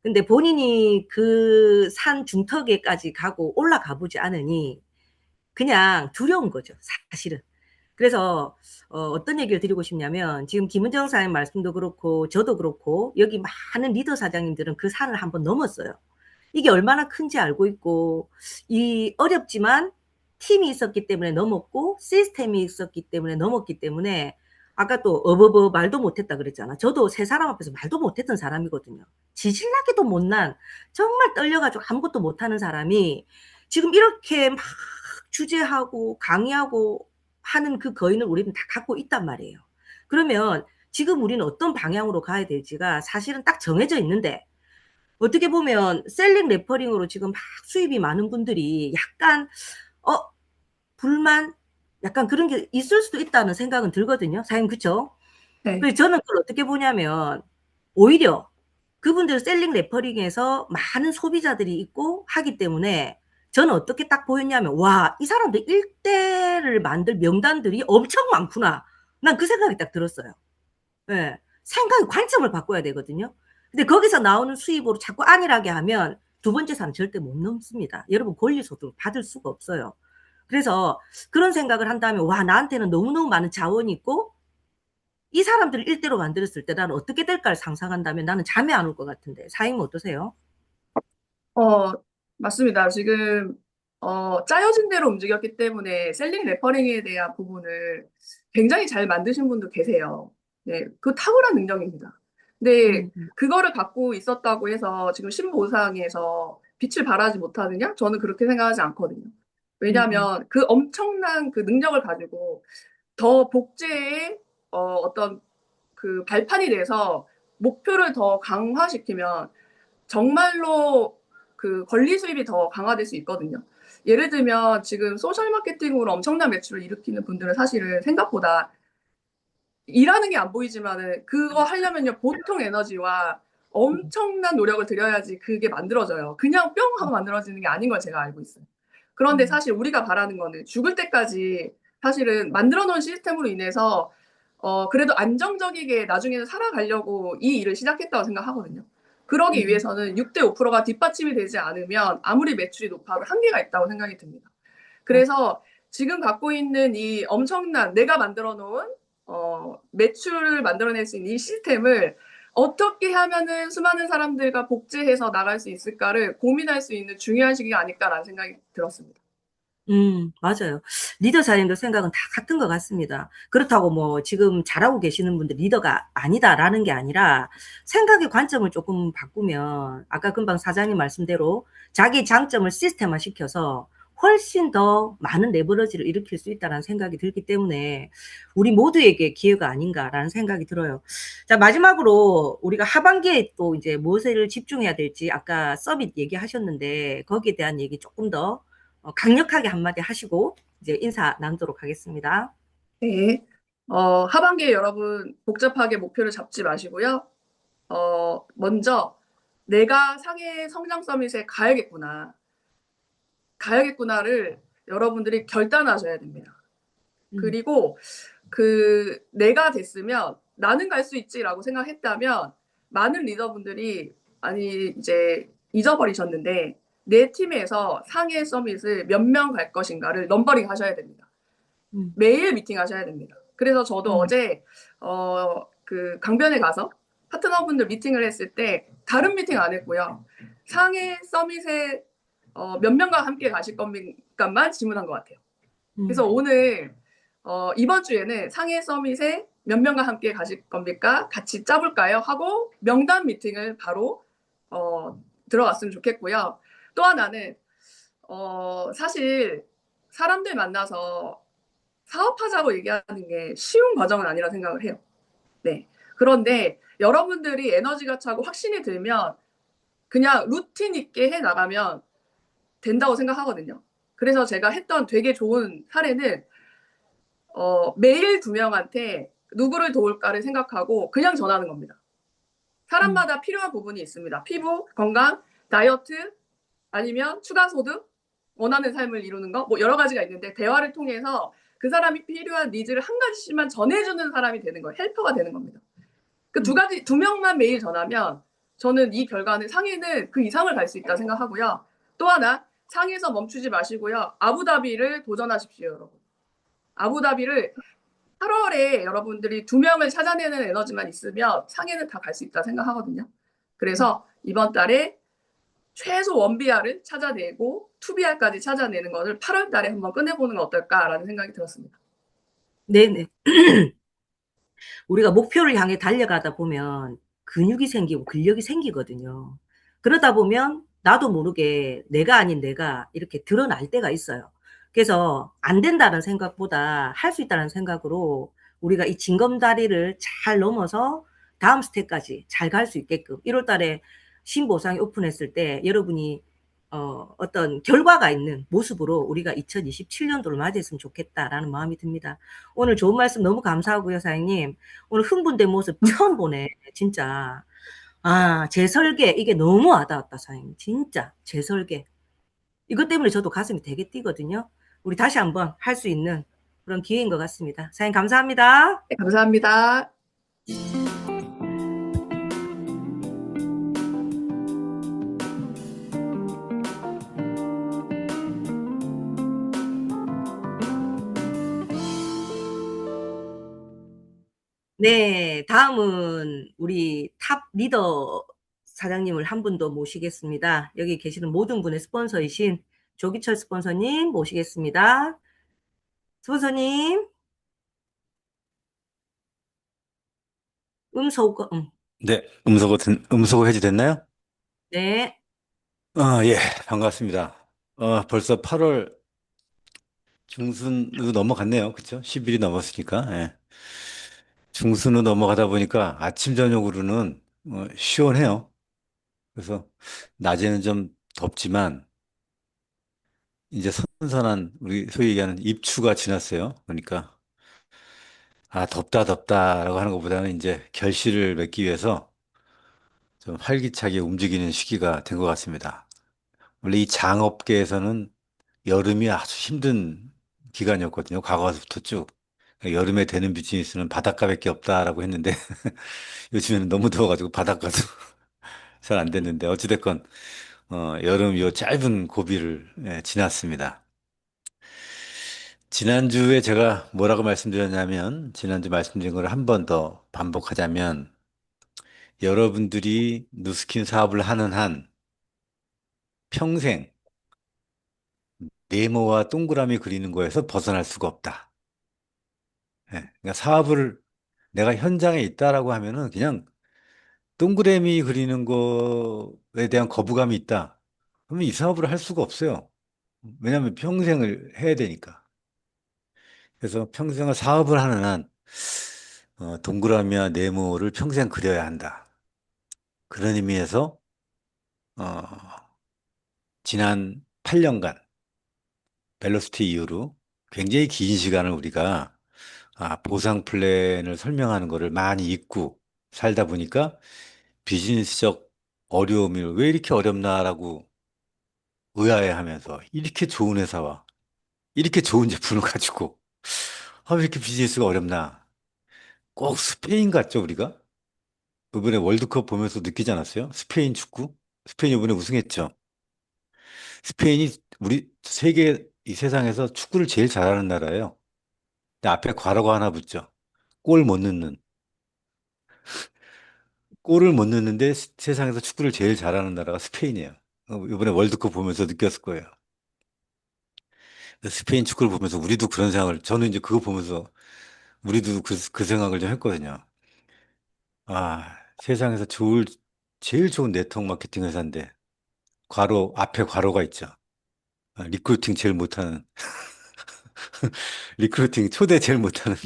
근데 본인이 그 산 중턱에까지 가고 올라가 보지 않으니 그냥 두려운 거죠, 사실은. 그래서 어떤 얘기를 드리고 싶냐면 지금 김은정 사장님 말씀도 그렇고 저도 그렇고 여기 많은 리더 사장님들은 그 산을 한번 넘었어요. 이게 얼마나 큰지 알고 있고 이 어렵지만 팀이 있었기 때문에 넘었고 시스템이 있었기 때문에 넘었기 때문에 아까 또 어버버 말도 못했다 그랬잖아. 저도 세 사람 앞에서 말도 못했던 사람이거든요. 지질나게도 못난 정말 떨려가지고 아무것도 못하는 사람이 지금 이렇게 막 주제하고 강의하고 하는 그 거인을 우리는 다 갖고 있단 말이에요. 그러면 지금 우리는 어떤 방향으로 가야 될지가 사실은 딱 정해져 있는데 어떻게 보면 셀링 레퍼링으로 지금 막 수입이 많은 분들이 약간 불만 약간 그런 게 있을 수도 있다는 생각은 들거든요. 사장님 그쵸? 네. 그래서 저는 그걸 어떻게 보냐면 오히려 그분들 셀링 레퍼링에서 많은 소비자들이 있고 하기 때문에 저는 어떻게 딱 보였냐면 와, 이 사람들 일대를 만들 명단들이 엄청 많구나. 난 그 생각이 딱 들었어요. 예. 생각의 관점을 바꿔야 되거든요. 근데 거기서 나오는 수입으로 자꾸 안일하게 하면 두 번째 산 절대 못 넘습니다. 여러분 권리소득 받을 수가 없어요. 그래서 그런 생각을 한다면 와, 나한테는 너무너무 많은 자원이 있고 이 사람들을 일대로 만들었을 때 나는 어떻게 될까를 상상한다면 나는 잠이 안 올 것 같은데 사장님 어떠세요? 맞습니다. 지금 짜여진 대로 움직였기 때문에 셀링 레퍼링에 대한 부분을 굉장히 잘 만드신 분도 계세요. 네, 그 탁월한 능력입니다. 근데 그거를 갖고 있었다고 해서 지금 신보상에서 빛을 발하지 못하느냐? 저는 그렇게 생각하지 않거든요. 왜냐하면 그 엄청난 그 능력을 가지고 더 복제의 어떤 그 발판이 돼서 목표를 더 강화시키면 정말로 그 권리 수입이 더 강화될 수 있거든요. 예를 들면 지금 소셜 마케팅으로 엄청난 매출을 일으키는 분들은 사실은 생각보다 일하는 게 안 보이지만은 그거 하려면요 보통 에너지와 엄청난 노력을 들여야지 그게 만들어져요. 그냥 뿅 하고 만들어지는 게 아닌 걸 제가 알고 있어요. 그런데 사실 우리가 바라는 거는 죽을 때까지 사실은 만들어 놓은 시스템으로 인해서 그래도 안정적이게 나중에는 살아가려고 이 일을 시작했다고 생각하거든요. 그러기 위해서는 6대 5%가 뒷받침이 되지 않으면 아무리 매출이 높아도 한계가 있다고 생각이 듭니다. 그래서 지금 갖고 있는 이 엄청난 내가 만들어 놓은 매출을 만들어낼 수 있는 이 시스템을 어떻게 하면은 수많은 사람들과 복제해서 나갈 수 있을까를 고민할 수 있는 중요한 시기가 아닐까라는 생각이 들었습니다. 맞아요. 리더 사님들 생각은 다 같은 것 같습니다. 그렇다고 뭐 지금 잘하고 계시는 분들 리더가 아니다라는 게 아니라 생각의 관점을 조금 바꾸면 아까 금방 사장님 말씀대로 자기 장점을 시스템화 시켜서 훨씬 더 많은 레버러지를 일으킬 수 있다는 생각이 들기 때문에 우리 모두에게 기회가 아닌가라는 생각이 들어요. 자, 마지막으로 우리가 하반기에 또 이제 무엇을 집중해야 될지 아까 서밋 얘기하셨는데 거기에 대한 얘기 조금 더 강력하게 한마디 하시고 이제 인사 나누도록 하겠습니다. 네. 하반기에 여러분 복잡하게 목표를 잡지 마시고요. 먼저 내가 상해 성장 서밋에 가야겠구나를 여러분들이 결단하셔야 됩니다. 그리고 그 내가 됐으면 나는 갈 수 있지라고 생각했다면 많은 리더분들이 이제 잊어버리셨는데 내 팀에서 상해 서밋을 몇 명 갈 것인가를 넘버링 하셔야 됩니다. 매일 미팅 하셔야 됩니다. 그래서 저도 어제 그 강변에 가서 파트너분들 미팅을 했을 때 다른 미팅 안 했고요. 상해 서밋에 몇 명과 함께 가실 겁니까만 질문한 것 같아요. 그래서 오늘 이번 주에는 상해 서밋에 몇 명과 함께 가실 겁니까? 같이 짜볼까요? 하고 명단 미팅을 바로 들어갔으면 좋겠고요. 또 하나는 사실 사람들 만나서 사업하자고 얘기하는 게 쉬운 과정은 아니라 생각을 해요. 네. 그런데 여러분들이 에너지가 차고 확신이 들면 그냥 루틴 있게 해 나가면 된다고 생각하거든요. 그래서 제가 했던 되게 좋은 사례는 매일 2명한테 누구를 도울까를 생각하고 그냥 전하는 겁니다. 사람마다 필요한 부분이 있습니다. 피부, 건강, 다이어트, 아니면 추가 소득, 원하는 삶을 이루는 거, 뭐 여러 가지가 있는데 대화를 통해서 그 사람이 필요한 니즈를 한 가지씩만 전해주는 사람이 되는 거예요. 헬퍼가 되는 겁니다. 그 2명만 매일 전하면 저는 이 결과는 상해는 그 이상을 갈 수 있다 생각하고요. 또 하나 상해에서 멈추지 마시고요. 아부다비를 도전하십시오, 여러분. 아부다비를 8월에 여러분들이 2명을 찾아내는 에너지만 있으면 상해는 다 갈 수 있다 생각하거든요. 그래서 이번 달에 최소 1BR을 찾아내고 2BR까지 찾아내는 것을 8월 달에 한번 끝내보는 건 어떨까라는 생각이 들었습니다. 네네. 우리가 목표를 향해 달려가다 보면 근육이 생기고 근력이 생기거든요. 그러다 보면 나도 모르게 내가 아닌 내가 이렇게 드러날 때가 있어요. 그래서 안 된다는 생각보다 할 수 있다는 생각으로 우리가 이 징검다리를 잘 넘어서 다음 스텝까지 잘 갈 수 있게끔 1월 달에 신보상이 오픈했을 때 여러분이 어떤 결과가 있는 모습으로 우리가 2027년도를 맞이했으면 좋겠다라는 마음이 듭니다. 오늘 좋은 말씀 너무 감사하고요, 사장님. 오늘 흥분된 모습 처음 보네, 진짜. 아, 제 설계, 이게 너무 와닿았다, 사장님. 진짜, 제 설계. 이것 때문에 저도 가슴이 되게 뛰거든요. 우리 다시 한번 할 수 있는 그런 기회인 것 같습니다. 사장님, 감사합니다. 네, 감사합니다. 네, 다음은 우리 탑 리더 사장님을 한 분 더 모시겠습니다. 여기 계시는 모든 분의 스폰서이신 조기철 스폰서님 모시겠습니다. 스폰서님, 네, 음소거 해지됐나요? 네, 예, 반갑습니다. 벌써 8월 중순으로 넘어갔네요. 그쵸? 10일이 넘었으니까. 예. 중순으로 넘어가다 보니까 아침, 저녁으로는 시원해요. 그래서 낮에는 좀 덥지만 이제 선선한 우리 소위 얘기하는 입추가 지났어요. 그러니까 덥다 덥다라고 하는 것보다는 이제 결실을 맺기 위해서 좀 활기차게 움직이는 시기가 된 것 같습니다. 원래 이 장업계에서는 여름이 아주 힘든 기간이었거든요. 과거부터 쭉. 여름에 되는 비즈니스는 바닷가밖에 없다라고 했는데 요즘에는 너무 더워가지고 바닷가도 잘 안 됐는데 어찌됐건 여름 요 짧은 고비를 지났습니다. 지난주에 제가 뭐라고 말씀드렸냐면 지난주 말씀드린 걸 한 번 더 반복하자면 여러분들이 누스킨 사업을 하는 한 평생 네모와 동그라미 그리는 거에서 벗어날 수가 없다. 그러니까 사업을 내가 현장에 있다라고 하면은 그냥 동그라미 그리는 거에 대한 거부감이 있다. 그러면 이 사업을 할 수가 없어요. 왜냐하면 평생을 해야 되니까. 그래서 평생을 사업을 하는 한 동그라미와 네모를 평생 그려야 한다. 그런 의미에서 어, 지난 8년간 벨로시티 이후로 굉장히 긴 시간을 우리가 보상 플랜을 설명하는 거를 많이 잊고 살다 보니까 비즈니스적 어려움이 왜 이렇게 어렵나라고 의아해하면서 이렇게 좋은 회사와 이렇게 좋은 제품을 가지고 왜 이렇게 비즈니스가 어렵나? 꼭 스페인 같죠, 우리가? 이번에 월드컵 보면서 느끼지 않았어요? 스페인 축구? 스페인 이번에 우승했죠. 스페인이 우리 세계 이 세상에서 축구를 제일 잘하는 나라예요. 근데 앞에 괄호가 하나 붙죠. 골 못 넣는. 골을 못 넣는데 세상에서 축구를 제일 잘하는 나라가 스페인이에요. 이번에 월드컵 보면서 느꼈을 거예요. 스페인 축구를 보면서 우리도 그런 생각을, 저는 이제 그거 보면서 우리도 그 생각을 좀 했거든요. 세상에서 제일 좋은 네트워크 마케팅 회사인데, 앞에 괄호가 있죠. 리크루팅 제일 못하는, 리크루팅 초대 제일 못하는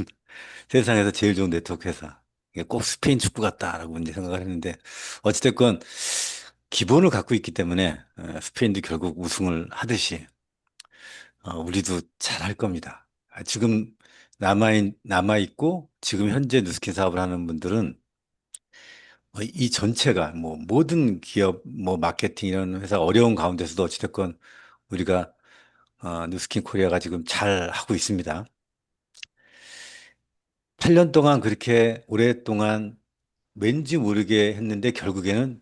세상에서 제일 좋은 네트워크 회사. 이게 꼭 스페인 축구 같다라고 이제 생각을 했는데, 어찌됐건 기본을 갖고 있기 때문에 스페인도 결국 우승을 하듯이 우리도 잘할 겁니다. 지금 남아있고 지금 현재 누스킨 사업을 하는 분들은 이 전체가 뭐 모든 기업, 뭐 마케팅 이런 회사 어려운 가운데서도 어찌됐건 우리가 누스킨 코리아가 지금 잘 하고 있습니다. 8년 동안 그렇게 오랫동안 왠지 모르게 했는데 결국에는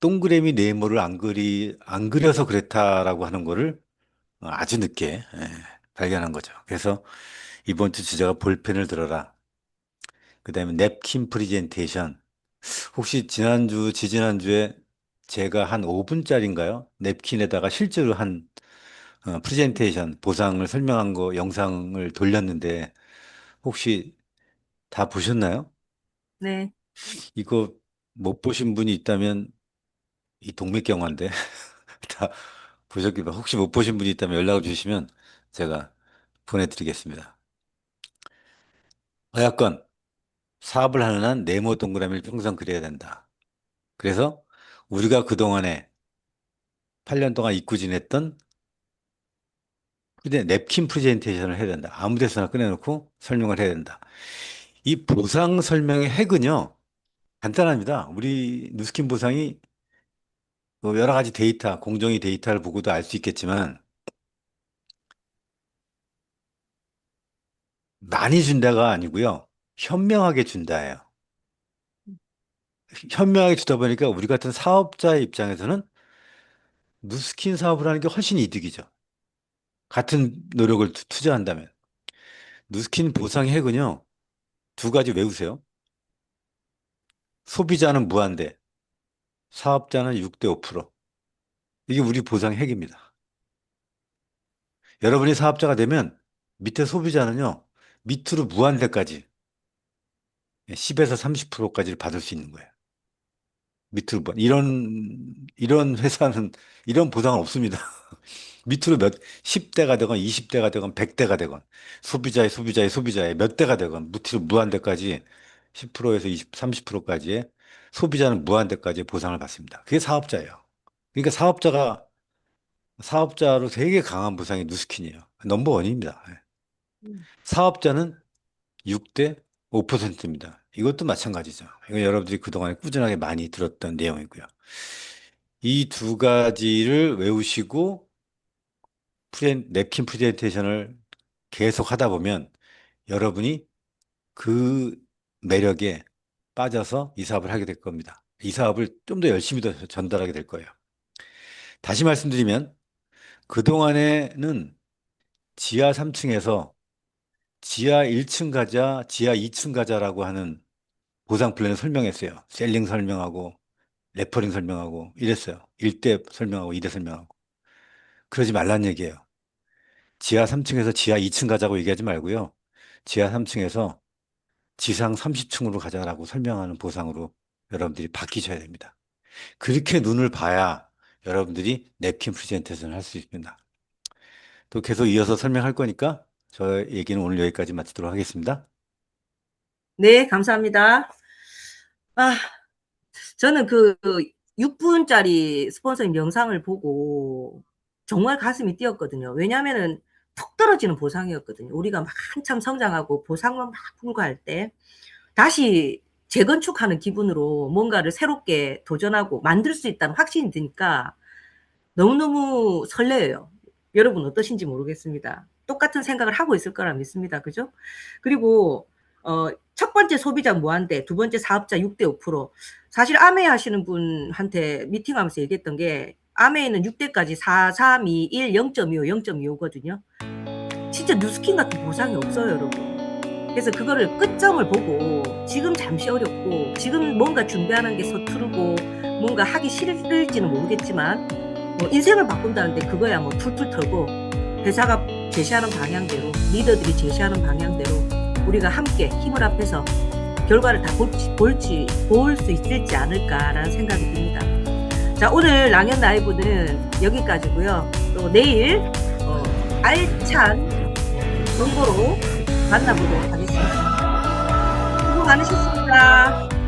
동그라미 네모를 안 그려서 그랬다라고 하는 거를 아주 늦게 발견한 거죠. 그래서 이번 주 주제가 볼펜을 들어라. 그 다음에 냅킨 프리젠테이션. 혹시 지난주, 지지난주에 제가 한 5분짜리인가요? 냅킨에다가 실제로 한 프레젠테이션, 보상을 설명한 거 영상을 돌렸는데 혹시 다 보셨나요? 네. 이거 못 보신 분이 있다면 이 동맥경화인데 다 보셨기 바랍니다. 혹시 못 보신 분이 있다면 연락을 주시면 제가 보내드리겠습니다. 어약건 사업을 하는 한 네모 동그라미를 평생 그려야 된다. 그래서 우리가 그동안에 8년 동안 잊고 지냈던 냅킨 프레젠테이션을 해야 된다. 아무 데서나 꺼내놓고 설명을 해야 된다. 이 보상 설명의 핵은요, 간단합니다. 우리 누스킨 보상이 뭐 여러 가지 데이터, 공정위 데이터를 보고도 알 수 있겠지만, 많이 준다가 아니고요, 현명하게 준다예요. 현명하게 주다 보니까 우리 같은 사업자의 입장에서는 누스킨 사업을 하는 게 훨씬 이득이죠. 같은 노력을 투자한다면. 누스킨 보상의 핵은요, 두 가지 외우세요. 소비자는 무한대, 사업자는 6대 5%. 이게 우리 보상의 핵입니다. 여러분이 사업자가 되면 밑에 소비자는요, 밑으로 무한대까지 10에서 30%까지를 받을 수 있는 거예요. 밑으로 이런 회사는 이런 보상은 없습니다. 밑으로 10대가 되건 20대가 되건 100대가 되건 소비자의 몇 대가 되건 밑으로 무한대까지 10%에서 20, 30%까지의 소비자는 무한대까지 보상을 받습니다. 그게 사업자예요. 그러니까 사업자로 되게 강한 보상이 누스킨이에요. 넘버원입니다. 사업자는 6대 5%입니다. 이것도 마찬가지죠. 이거 여러분들이 그동안에 꾸준하게 많이 들었던 내용이고요. 이 두 가지를 외우시고 냅킨 프레젠테이션을 계속 하다 보면 여러분이 그 매력에 빠져서 이 사업을 하게 될 겁니다. 이 사업을 좀 더 열심히 더 전달하게 될 거예요. 다시 말씀드리면 그동안에는 지하 3층에서 지하 1층 가자, 지하 2층 가자라고 하는 보상 플랜을 설명했어요. 셀링 설명하고, 레퍼링 설명하고, 이랬어요. 1대 설명하고, 2대 설명하고. 그러지 말란 얘기예요. 지하 3층에서 지하 2층 가자고 얘기하지 말고요. 지하 3층에서 지상 30층으로 가자라고 설명하는 보상으로 여러분들이 바뀌셔야 됩니다. 그렇게 눈을 봐야 여러분들이 냅킨 프레젠테이션을 할 수 있습니다. 또 계속 이어서 설명할 거니까 저 얘기는 오늘 여기까지 마치도록 하겠습니다. 네, 감사합니다. 저는 그 6분짜리 스폰서님 영상을 보고 정말 가슴이 뛰었거든요. 왜냐하면은 툭 떨어지는 보상이었거든요. 우리가 막 한참 성장하고 보상만 막 불과할 때 다시 재건축하는 기분으로 뭔가를 새롭게 도전하고 만들 수 있다는 확신이 드니까 너무너무 설레요. 여러분 어떠신지 모르겠습니다. 똑같은 생각을 하고 있을 거라 믿습니다. 그죠? 그리고 첫 번째 소비자 무한대, 두 번째 사업자 6대 5%. 사실 아메이 하시는 분한테 미팅하면서 얘기했던 게 아메이는 6대까지 4, 3, 2, 1, 0.25, 0.25거든요. 진짜 누스킨 같은 보상이 없어요, 여러분. 그래서 그거를 끝점을 보고 지금 잠시 어렵고 지금 뭔가 준비하는 게 서투르고 뭔가 하기 싫을지는 모르겠지만 뭐 인생을 바꾼다는데 그거야 뭐 툴툴 털고 회사가 제시하는 방향대로 리더들이 제시하는 방향대로 우리가 함께 힘을 합해서 결과를 다 볼 수 있을지 않을까라는 생각이 듭니다. 자, 오늘 랑연 라이브는 여기까지고요. 또 내일 알찬 정보로 만나보도록 하겠습니다. 수고 많으셨습니다.